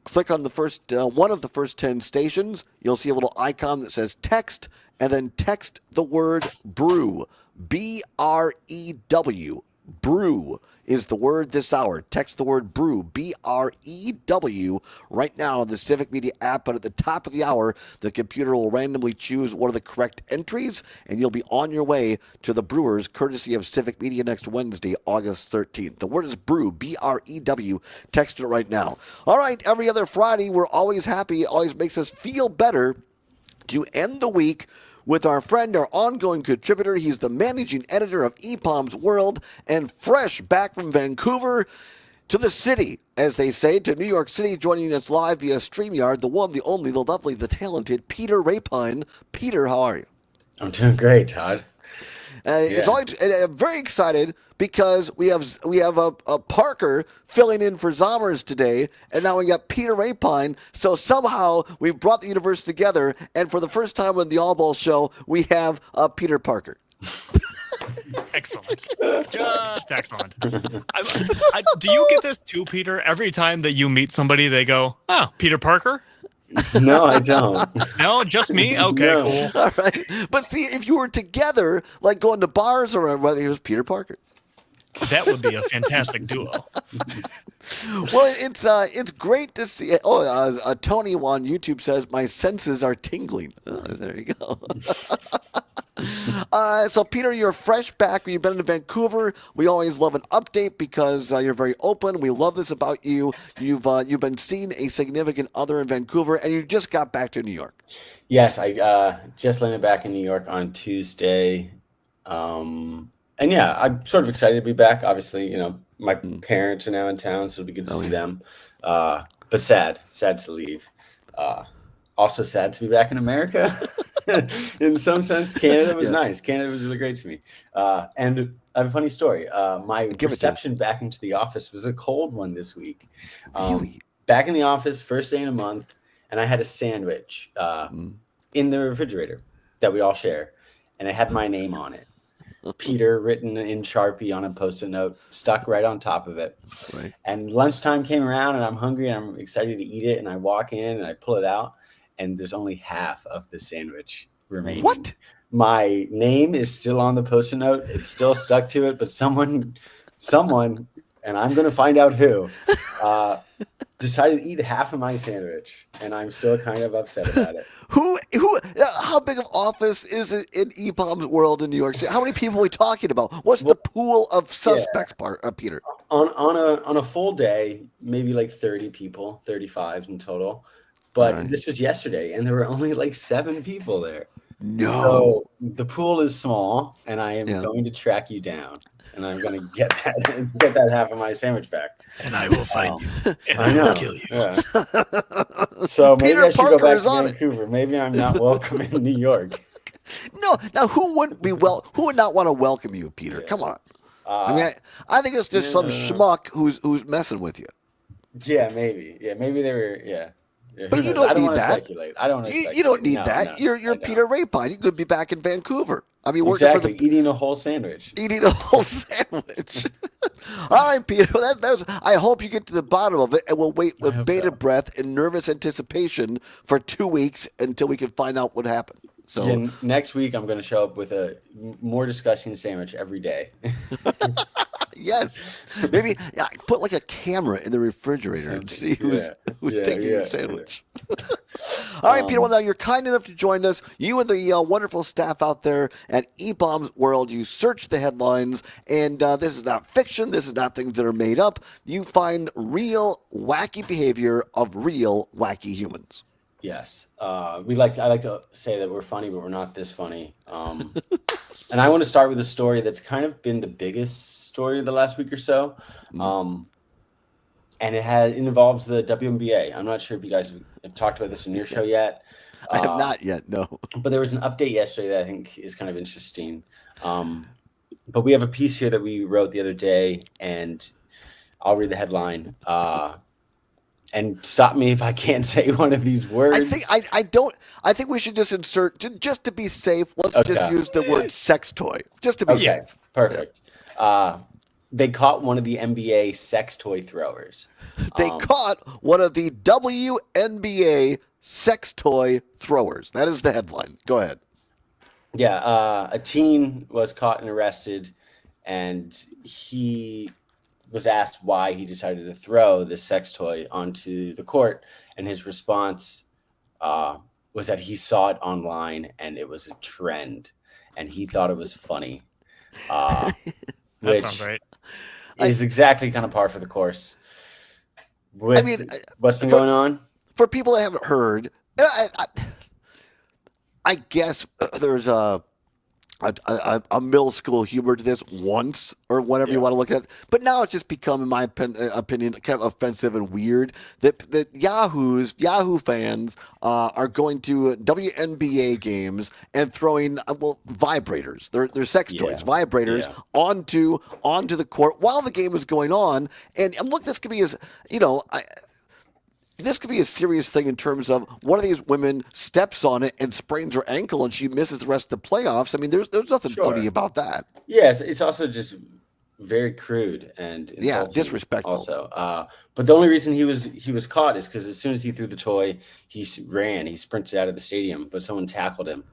S2: click on the first one of the first 10 stations. You'll see a little icon that says text, and then text the word brew. B-R-E-W. Brew is the word this hour. Text the word brew, B-R-E-W, right now on the Civic Media app. But at the top of the hour, the computer will randomly choose one of the correct entries, and you'll be on your way to the Brewers, courtesy of Civic Media next Wednesday, August 13th. The word is brew, B-R-E-W. Text it right now. All right, every other Friday, we're always happy. It always makes us feel better to end the week with our friend, our ongoing contributor. He's the managing editor of EPOM's World, and fresh back from Vancouver to the city, as they say, to New York City, joining us live via StreamYard, the one, the only, the lovely, the talented Peter Rapine. Peter, how are you?
S20: I'm doing great, Todd.
S2: It's always, I'm very excited because we have a Parker filling in for Zommers today, and now we got Peter Rapine. So somehow we've brought the universe together, and for the first time on the Allbaugh Show, we have Peter Parker.
S1: Excellent. Just excellent. Do you get this too, Peter? Every time that you meet somebody, they go, "Oh, Peter Parker."
S20: No, I don't.
S1: No, just me? Okay,
S20: No.
S1: cool.
S2: All right. But see, if you were together, like going to bars or whatever, it was Peter Parker.
S1: That would be a fantastic duo.
S2: Well, it's great to see. Tony on YouTube says my senses are tingling. Oh, there you go. So, Peter, you're fresh back. You've been in Vancouver. We always love an update because you're very open. We love this about you. You've been seeing a significant other in Vancouver, and you just got back to New York.
S20: Yes, I just landed back in New York on Tuesday. And yeah, I'm sort of excited to be back. Obviously, my parents are now in town, so it'll be good to see them. But sad to leave. Also sad to be back in America. In some sense, Canada was nice. Canada was really great to me. And I have a funny story. My reception back into the office was a cold one this week.
S2: Really?
S20: Back in the office, first day in a month, and I had a sandwich in the refrigerator that we all share, and it had my name on it. Peter written in Sharpie on a Post-it note, stuck right on top of it.
S2: Right.
S20: And lunchtime came around, and I'm hungry, and I'm excited to eat it, and I walk in, and I pull it out, and there's only half of the sandwich remaining.
S2: What?
S20: My name is still on the Post-it note. It's still stuck to it, but someone, and I'm going to find out who, decided to eat half of my sandwich, and I'm still kind of upset about it.
S2: How big of office is it in EPOM's world in New York City? How many people are we talking about? What's the pool of suspects, Peter?
S20: On a full day, maybe like 30 people, 35 in total. But this was yesterday, and there were only like 7 people there.
S2: No.
S20: So the pool is small, and I am going to track you down, and I'm going to get that half of my sandwich back.
S1: And I will find you, and
S20: I
S1: will kill you.
S20: Yeah. So maybe
S2: Peter
S20: I should
S2: Parker
S20: go back
S2: is
S20: to
S2: on it.
S20: Vancouver. Maybe I'm not welcome in New York.
S2: No. Now, who would not want to welcome you, Peter? Come on. I think it's just some schmuck who's messing with you.
S20: Yeah, maybe. Yeah, maybe they were. Yeah.
S2: But you don't need that.
S20: Speculate. I don't.
S2: You don't need that.
S20: No,
S2: you're Peter Rapine. You could be back in Vancouver. I mean,
S20: working eating a whole sandwich.
S2: Eating a whole sandwich. All right, Peter. I hope you get to the bottom of it, and we'll wait with bated breath and nervous anticipation for 2 weeks until we can find out what happened. So
S20: next week, I'm going to show up with a more disgusting sandwich every day.
S2: Yes, maybe put like a camera in the refrigerator and see who's taking your sandwich. All right, Peter. Well, now you're kind enough to join us. You and the wonderful staff out there at EPOM's World. You search the headlines, and this is not fiction. This is not things that are made up. You find real wacky behavior of real wacky humans.
S20: Yes, I like to say that we're funny, but we're not this funny. And I want to start with a story that's kind of been the biggest story of the last week or so. And it involves the WNBA. I'm not sure if you guys have talked about this on your show yet.
S2: I have not yet, no.
S20: But there was an update yesterday that I think is kind of interesting. But we have a piece here that we wrote the other day, and I'll read the headline. And stop me if I can't say one of these words.
S2: I think we should just insert, just to be safe, let's just use the word sex toy, just to be safe.
S20: Perfect. They caught one of the NBA sex toy throwers.
S2: They caught one of the WNBA sex toy throwers. That is the headline. Go ahead.
S20: Yeah, a teen was caught and arrested, and he was asked why he decided to throw this sex toy onto the court, and his response was that he saw it online and it was a trend, and he thought it was funny.
S1: That sounds right.
S20: Is exactly kind of par for the course with what's been going on.
S2: For people that haven't heard, I guess there's a middle school humor to this once, or whatever you want to look at it. But now it's just become, in my opinion, kind of offensive and weird that Yahoo fans are going to WNBA games and throwing vibrators, they're sex toys, vibrators onto the court while the game is going on. And look, this could be this could be a serious thing in terms of one of these women steps on it and sprains her ankle and she misses the rest of the playoffs. I mean, there's nothing funny about that.
S20: Yes, it's also just very crude and
S2: disrespectful.
S20: Also, but the only reason he was caught is because as soon as he threw the toy, he sprinted out of the stadium, but someone tackled him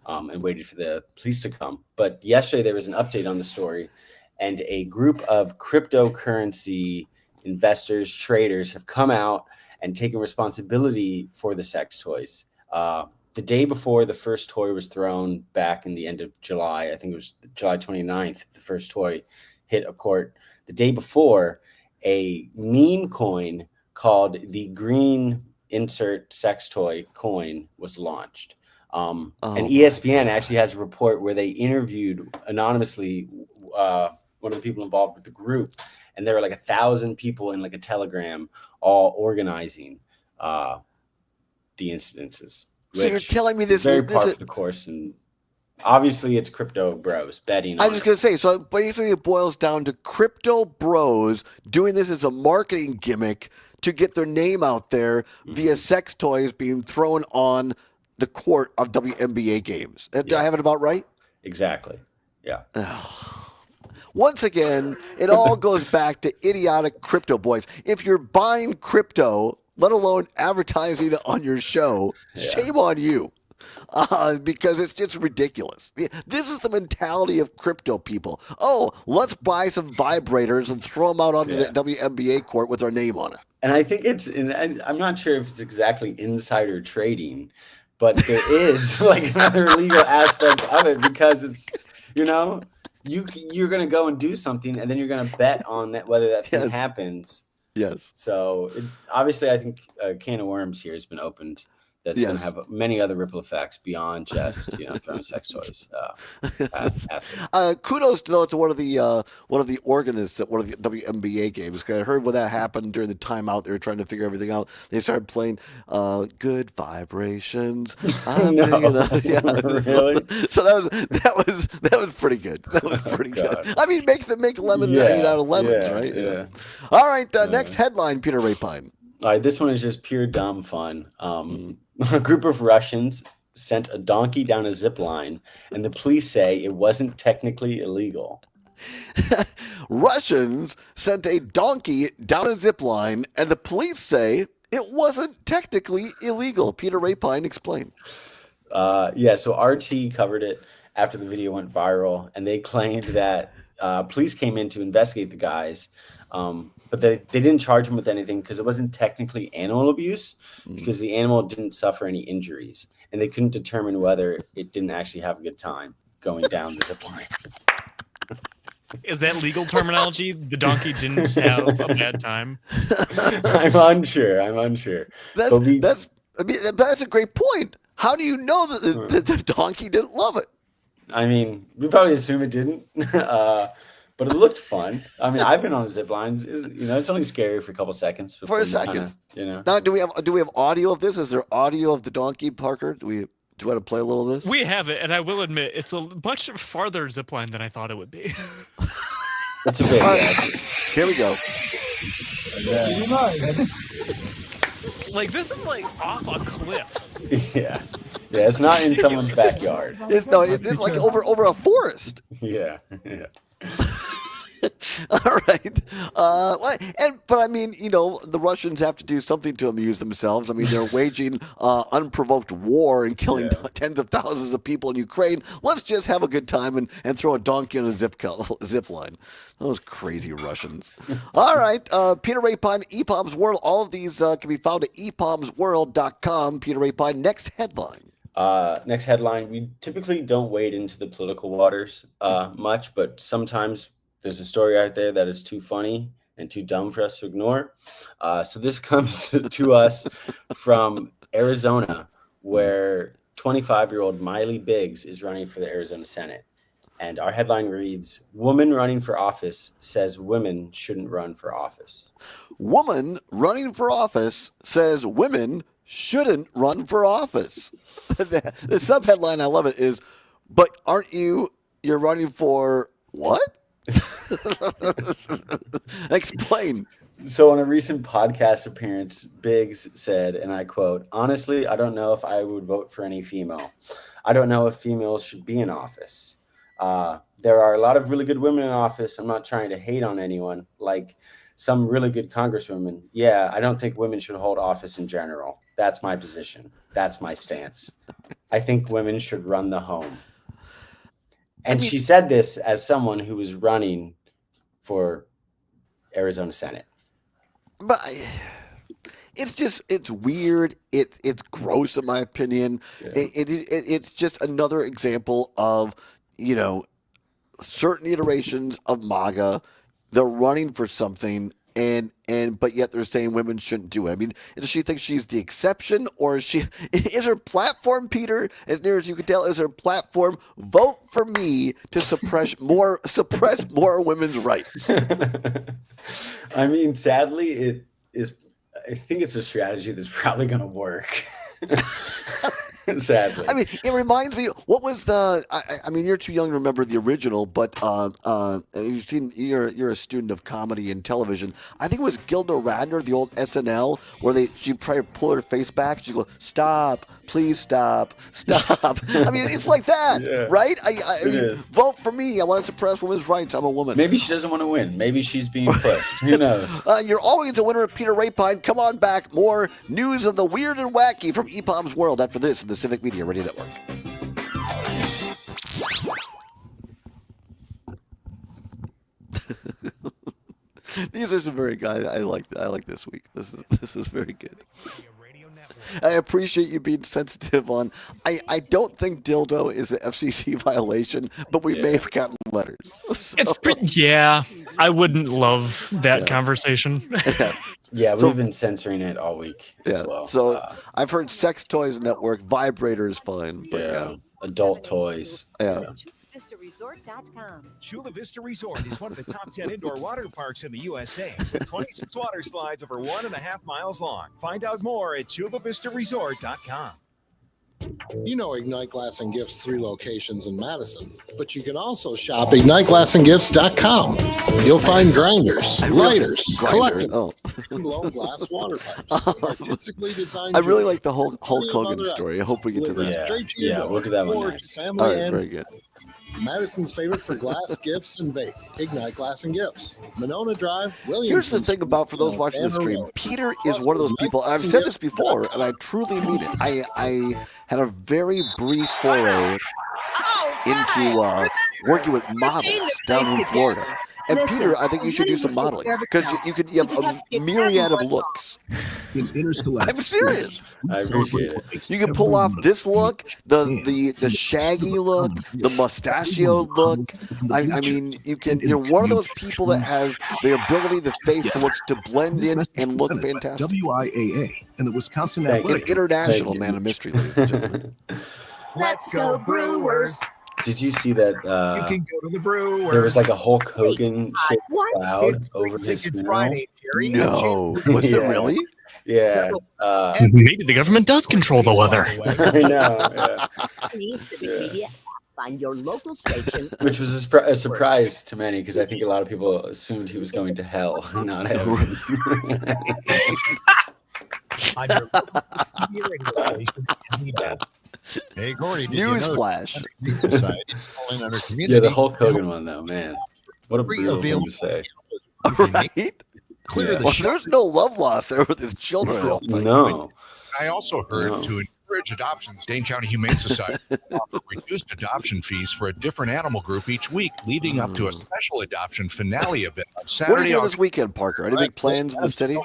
S20: and waited for the police to come. But yesterday there was an update on the story, and a group of cryptocurrency investors, traders have come out and taken responsibility for the sex toys. The the day before the first toy was thrown back in the end of July, I think it was July 29th, the first toy hit a court. The day before, a meme coin called the green insert sex toy coin was launched. And ESPN actually has a report where they interviewed anonymously one of the people involved with the group, and there were like 1,000 people in like a telegram all organizing the incidences.
S2: So you're telling me this
S20: is very
S2: this
S20: par
S2: is-
S20: for the course, and obviously it's crypto bros betting.
S2: I
S20: on
S2: was
S20: it.
S2: going to say, so basically it boils down to crypto bros doing this as a marketing gimmick to get their name out there via sex toys being thrown on the court of WNBA games. Did I have it about right?
S20: Exactly. Yeah.
S2: Once again, it all goes back to idiotic crypto boys. If you're buying crypto, let alone advertising it on your show, shame on you. Because it's just ridiculous. This is the mentality of crypto people. Oh, let's buy some vibrators and throw them out onto the WNBA court with our name on it.
S20: And I think and I'm not sure if it's exactly insider trading, but there is like another legal aspect of it, because it's, you're going to go and do something, and then you're going to bet on that whether that thing happens.
S2: Yes.
S20: So obviously, I think a can of worms here has been opened. That's going to have many other ripple effects beyond just throwing sex toys.
S2: Kudos to one of the organists at one of the WNBA games. 'Cause I heard when that happened during the timeout, they were trying to figure everything out. They started playing "Good Vibrations."
S20: Really?
S2: So that was pretty good. That was pretty good. I mean, make lemonade out of lemons, right?
S20: Yeah.
S2: All right. Next headline, Peter Rapine.
S20: All right, this one is just pure dumb fun. A group of Russians sent a donkey down a zip line, and the police say it wasn't technically illegal.
S2: Russians sent a donkey down a zip line, and the police say it wasn't technically illegal. Peter Rapine, explain.
S20: So RT covered it after the video went viral, and they claimed that police came in to investigate the guys. But they didn't charge him with anything because it wasn't technically animal abuse, because the animal didn't suffer any injuries, and they couldn't determine whether it didn't actually have a good time going down the zip line.
S1: Is that legal terminology? The donkey didn't have a bad time?
S20: I'm unsure.
S2: That's a great point. How do you know that the donkey didn't love it?
S20: I mean, we probably assume it didn't. But it looked fun. I mean, I've been on zip lines. It's only scary for a couple seconds.
S2: For a second. Now, do we have audio of this? Is there audio of the donkey, Parker? Do you want to play a little of this?
S1: We have it, and I will admit it's a much farther zip line than I thought it would be.
S20: It's a bit.
S2: Here we go.
S1: Like, this is like off a cliff.
S20: Yeah, it's not in someone's backyard.
S2: It's like over a forest.
S20: Yeah.
S2: All right. But I mean, the Russians have to do something to amuse themselves. I mean, they're waging unprovoked war and killing tens of thousands of people in Ukraine. Let's just have a good time and throw a donkey on a zip line. Those crazy Russians. All right. Peter Rapine, EPOM's World. All of these can be found at epomsworld.com. Peter Rapine, next headline.
S20: Next headline. We typically don't wade into the political waters much, but sometimes there's a story out there that is too funny and too dumb for us to ignore. So this comes to us from Arizona, where 25-year-old Miley Biggs is running for the Arizona Senate. And our headline reads, "Woman running for office says women shouldn't run for office."
S2: Woman running for office says women shouldn't run for office. The subheadline, I love it, is, "But aren't you're running for what?" Explain.
S20: So on a recent podcast appearance, Biggs said, and I quote, "Honestly, I don't know if I would vote for any female. I don't know if females should be in office. There are a lot of really good women in office. I'm not trying to hate on anyone, like some really good congresswomen. Yeah, I don't think women should hold office in general. That's my position. That's my stance. I think women should run the home." And she said this as someone who was running for Arizona Senate.
S2: But it's weird. It's gross in my opinion.
S20: Yeah.
S2: It's just another example of, certain iterations of MAGA. They're running for something, but yet they're saying women shouldn't do it. I mean, does she think she's the exception, or is her platform, Peter, as near as you can tell, is her platform vote for me to suppress more women's rights?
S20: I mean, sadly, it is. I think it's a strategy that's probably going to work. Sadly,
S2: I mean, it reminds me. What was the? I mean, you're too young to remember the original, but you've seen. You're a student of comedy and television. I think it was Gilda Radner, the old SNL, where she tried to pull her face back. She go, "Stop, please stop, stop." I mean, it's like that, right? I mean, vote for me. I want to suppress women's rights. I'm a woman.
S20: Maybe she doesn't want to win. Maybe she's being pushed. Who knows?
S2: You're always a winner, Peter Rapine. Come on back. More news of the weird and wacky from EPOM's world after this in the Civic Media Radio Network. These are some very guys. I like this week. This is very good. I appreciate you being sensitive on. I don't think dildo is an FCC violation, but we may have gotten letters. So.
S1: It's pretty. I wouldn't love that conversation.
S20: Yeah, we've been censoring it all week.
S2: Yeah.
S20: As well.
S2: So I've heard Sex Toys Network, vibrator is fine. But
S20: adult toys.
S2: Yeah.
S13: Chula Vista Resort is one of the top 10 indoor water parks in the USA, with 26 water slides over 1.5 miles long. Find out more at chulavistaresort.com.
S4: You know Ignite Glass and Gifts 3 locations in Madison, but you can also shop IgniteGlassandGifts.com. You'll find grinders, lighters, collectibles, and blow glass water pipes. Artistically designed.
S2: I really like the whole Hulk Hogan story. I hope we get to that.
S20: Yeah, we'll do that one next.
S2: All right, very good.
S4: Madison's favorite for glass, gifts, and vape. Ignite Glass and Gifts. Monona Drive, Williamson.
S2: Here's the thing about, for those watching the stream, Peter is one of those people, and I've said this before, and I truly mean it. I had a very brief foray into working with models down in Florida. And Peter, I think you should do some modeling, because you have a myriad of looks. I'm serious.
S20: I appreciate it.
S2: You can pull off this look, the shaggy look, the mustachio look. I mean, you're one of those people that has the ability, the face looks to blend in and look fantastic.
S22: WIAA and the Wisconsin
S2: An
S22: Athletic.
S2: international man of mystery, ladies and gentlemen.
S27: Let's go Brewers.
S20: Did you see that?
S13: You can go to the Brewers.
S20: There was like a Hulk Hogan shaped cloud
S13: It's
S20: over his
S13: Ticket
S20: funeral.
S13: Friday, Terry.
S2: No, was it really?
S20: Yeah.
S1: Maybe the government does control the weather.
S20: I know. Yeah.
S27: Find your local station.
S20: Which was a surprise to many, because I think a lot of people assumed he was going to hell, not heaven.
S13: On your local TV radio station in Edina.
S9: Hey, Gordy,
S2: Newsflash.
S20: Yeah, the Hulk Hogan one, though, man. What a brutal thing to say.
S2: Right? Well, there's no love lost there with his children. I don't think.
S20: No.
S10: I also heard to encourage adoptions, Dane County Humane Society offer reduced adoption fees for a different animal group each week, leading up to a special adoption finale event on
S2: What are
S10: Saturday.
S2: you doing this weekend, Parker? Any big plans in the city?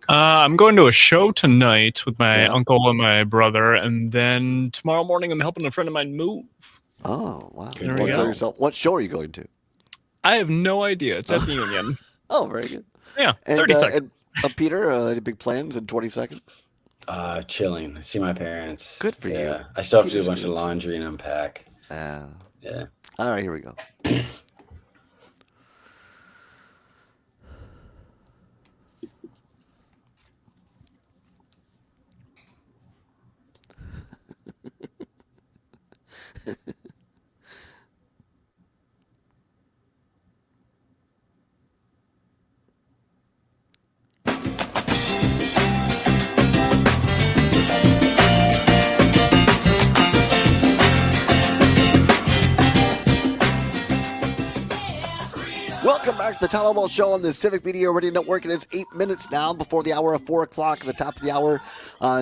S1: I'm going to a show tonight with my uncle and my brother, and then tomorrow morning I'm helping a friend of mine move.
S2: Oh, wow.
S1: There we go.
S2: What show are you going to?
S1: I have no idea. It's at the Union.
S2: Oh, very good.
S1: Yeah,
S2: And,
S1: 30 seconds.
S2: And, Peter, any big plans in 20 seconds?
S20: Chilling. See my parents.
S2: Good for you.
S20: I still have to do a bunch of laundry and unpack.
S2: Yeah.
S20: All
S2: right, here we go. Welcome back back to the Todd Allbaugh Show on the Civic Media Radio Network, and it's 8 minutes now before the hour of 4 o'clock. At the top of the hour,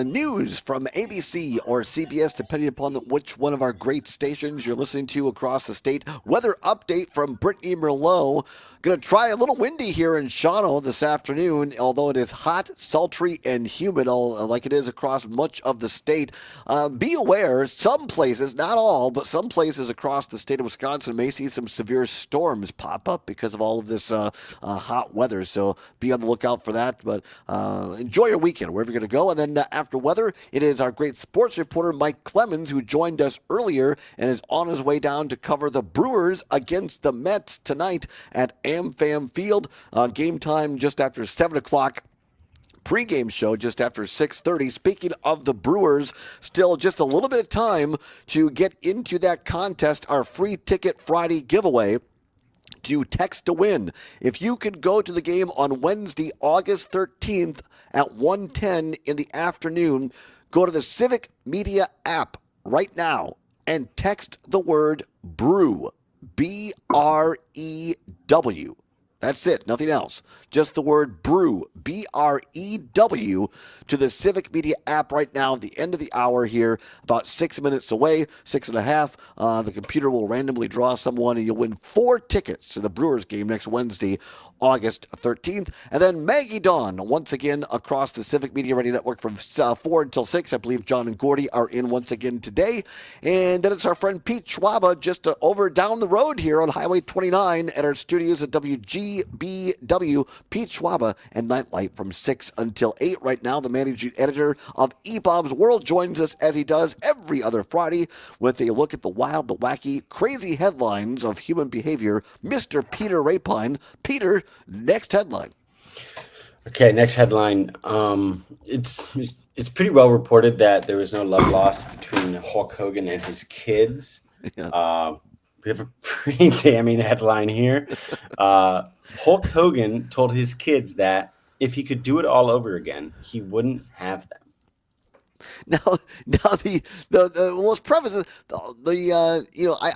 S2: news from ABC or CBS, depending upon which one of our great stations you're listening to across the state. Weather update from Brittany Merlot. Going to try a little windy here in Shawano this afternoon, although it is hot, sultry, and humid, like it is across much of the state. Be aware, some places, not all, but some places across the state of Wisconsin may see some severe storms pop up because of all of this hot weather. So be on the lookout for that. But enjoy your weekend, wherever you're going to go. And then after weather, it is our great sports reporter, Mike Clemens, who joined us earlier and is on his way down to cover the Brewers against the Mets tonight at AmFam Field. Game time just after 7 o'clock. Pre-game show just after 6:30. Speaking of the Brewers, still just a little bit of time to get into that contest, our free ticket Friday giveaway. To text to win. If you could go to the game on Wednesday, August 13th at 1:10 in the afternoon, go to the Civic Media app right now and text the word BREW, B-R-E-W. That's it, nothing else. Just the word BREW, B-R-E-W, to the Civic Media app right now at the end of the hour here, about 6 minutes away, 6.5. The computer will randomly draw someone, and you'll win 4 tickets to the Brewers game next Wednesday, August 13th. And then Maggie Dawn, once again, across the Civic Media Radio Network from 4 until 6. I believe John and Gordy are in once again today. And then it's our friend Pete Schwaba just over down the road here on Highway 29 at our studios at WGBW. Pete Schwaba and Nightlight from 6 until 8. Right now, the managing editor of eBob's World joins us as he does every other Friday with a look at the wild, the wacky, crazy headlines of human behavior. Mr. Peter Rapine. Peter, next headline.
S20: Okay, next headline. It's pretty well reported that there was no love lost between Hulk Hogan and his kids. Yeah. We have a pretty damning headline here. Hulk Hogan told his kids that if he could do it all over again, he wouldn't have them.
S2: Now let's preface it.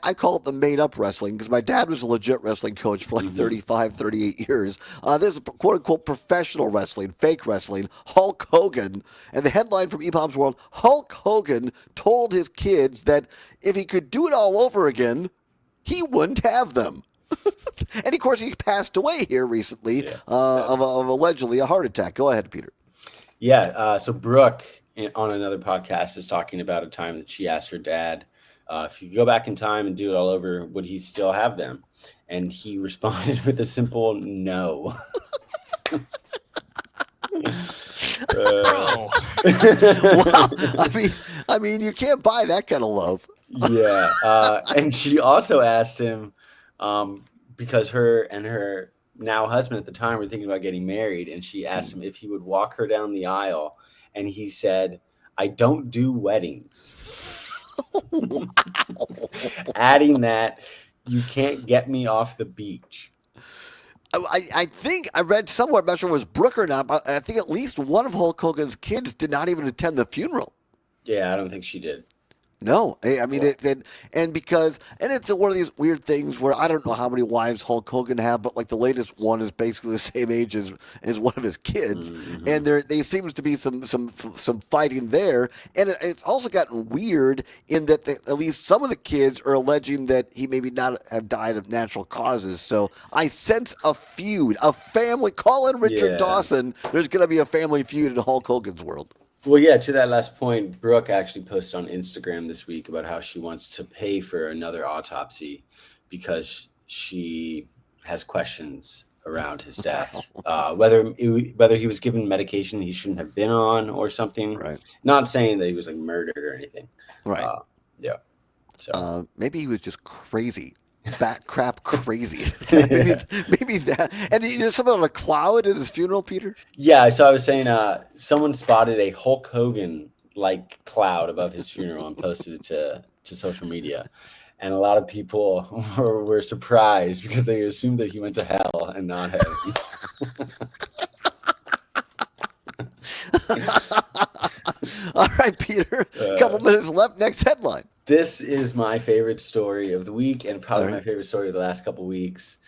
S2: I call it the made-up wrestling because my dad was a legit wrestling coach for like 35, 38 years. This is quote-unquote professional wrestling, fake wrestling. Hulk Hogan, and the headline from eBob's World, Hulk Hogan told his kids that if he could do it all over again, he wouldn't have them. And of course, he passed away here recently of allegedly a heart attack. Go ahead, Peter.
S20: Yeah, so Brooke on another podcast is talking about a time that she asked her dad, if you could go back in time and do it all over, would he still have them? And he responded with a simple no.
S2: Wow. I mean, you can't buy that kind of love.
S20: Yeah, and she also asked him, because her and her now husband at the time were thinking about getting married, and she asked him if he would walk her down the aisle, and he said, "I don't do weddings." Wow. Adding that, "You can't get me off the beach."
S2: I think I read somewhere, I'm not sure if it was Brooke or not, but I think at least one of Hulk Hogan's kids did not even attend the funeral.
S20: Yeah, I don't think she did.
S2: No, I mean, it's one of these weird things where I don't know how many wives Hulk Hogan had, but like the latest one is basically the same age as one of his kids, and there seems to be some fighting there, and it's also gotten weird in that at least some of the kids are alleging that he maybe not have died of natural causes. So I sense a feud, a family. Call in Richard Dawson. There's going to be a family feud in Hulk Hogan's world.
S20: Well, yeah, to that last point, Brooke actually posted on Instagram this week about how she wants to pay for another autopsy because she has questions around his death. Whether he was given medication he shouldn't have been on or something.
S2: Right.
S20: Not saying that he was like murdered or anything.
S2: Right.
S20: Yeah. So
S2: maybe he was just crazy. Bat crap crazy. maybe that. And something on a cloud at his funeral, Peter?
S20: Yeah, so I was saying someone spotted a Hulk Hogan like cloud above his funeral and posted it to social media. And a lot of people were surprised because they assumed that he went to hell and not heaven.
S2: All right, Peter. A couple minutes left. Next headline.
S20: This is my favorite story of the week and probably my favorite story of the last couple of weeks.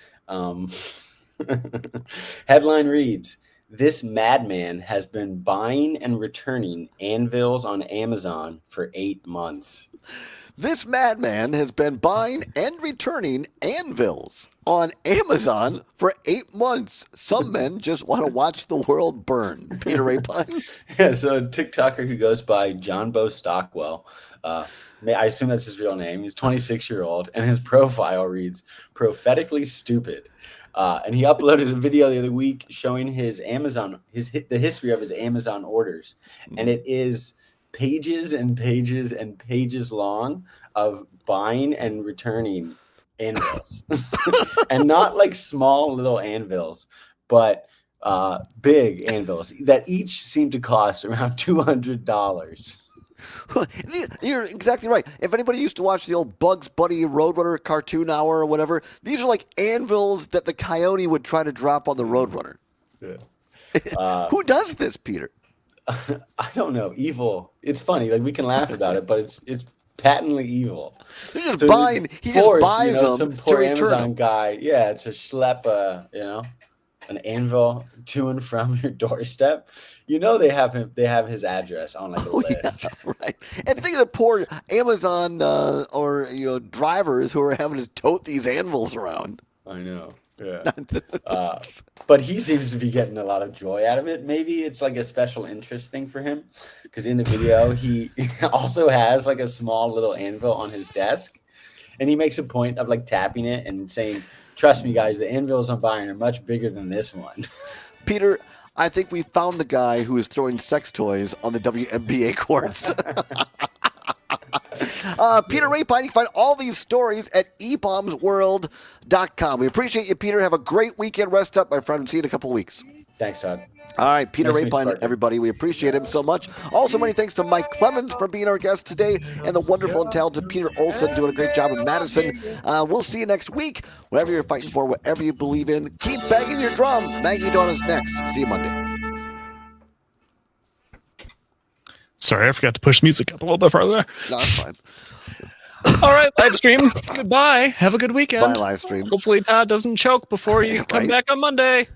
S20: Headline reads, "This madman has been buying and returning anvils on Amazon for 8 months."
S2: This madman has been buying and returning anvils on Amazon for 8 months. Some men just want to watch the world burn. Peter Rapine?
S20: Yeah, so a TikToker who goes by John Bo Stockwell, I assume that's his real name. He's 26-year-old, and his profile reads, "Prophetically stupid." And he uploaded a video the other week showing his Amazon, the history of his Amazon orders. And it is pages and pages and pages long of buying and returning anvils. And not like small little anvils, but big anvils that each seem to cost around $200.
S2: You're exactly right. If anybody used to watch the old Bugs Bunny Roadrunner cartoon hour or whatever, these are like anvils that the coyote would try to drop on the Roadrunner.
S20: Yeah.
S2: Who does this, Peter?
S20: I don't know. Evil. It's funny. Like we can laugh about it, but it's patently evil.
S2: They're just buying. He just buys them
S20: some poor
S2: to return
S20: Amazon
S2: them.
S20: guy. Yeah, to schlep an anvil to and from your doorstep. You know they have him. They have his address on like a list.
S2: Yeah, right. And think of the poor Amazon or drivers who are having to tote these anvils around.
S20: I know. Yeah. But he seems to be getting a lot of joy out of it. Maybe it's like a special interest thing for him, because in the video he also has like a small little anvil on his desk, and he makes a point of like tapping it and saying, "Trust me, guys, the anvils I'm buying are much bigger than this one."
S2: Peter, I think we found the guy who is throwing sex toys on the WNBA courts. Peter Rapine, you can find all these stories at ebombsworld.com. We appreciate you, Peter. Have a great weekend. Rest up, my friend. See you in a couple of weeks.
S20: Thanks, Todd.
S2: All right, Peter
S20: Nice to meet you,
S2: Rapine,
S20: partner.
S2: everybody. We appreciate him so much. Also, many thanks to Mike Clemens for being our guest today, and the wonderful and talented Peter Olson doing a great job in Madison. We'll see you next week. Whatever you're fighting for, whatever you believe in, keep banging your drum. Maggie Donna's next. See you Monday.
S1: Sorry, I forgot to push music up a little bit further.
S2: No, that's fine.
S1: All right, live stream. Goodbye. Have a good weekend.
S2: Bye, live stream.
S1: Hopefully Todd doesn't choke before you come
S2: Right.
S1: back on Monday.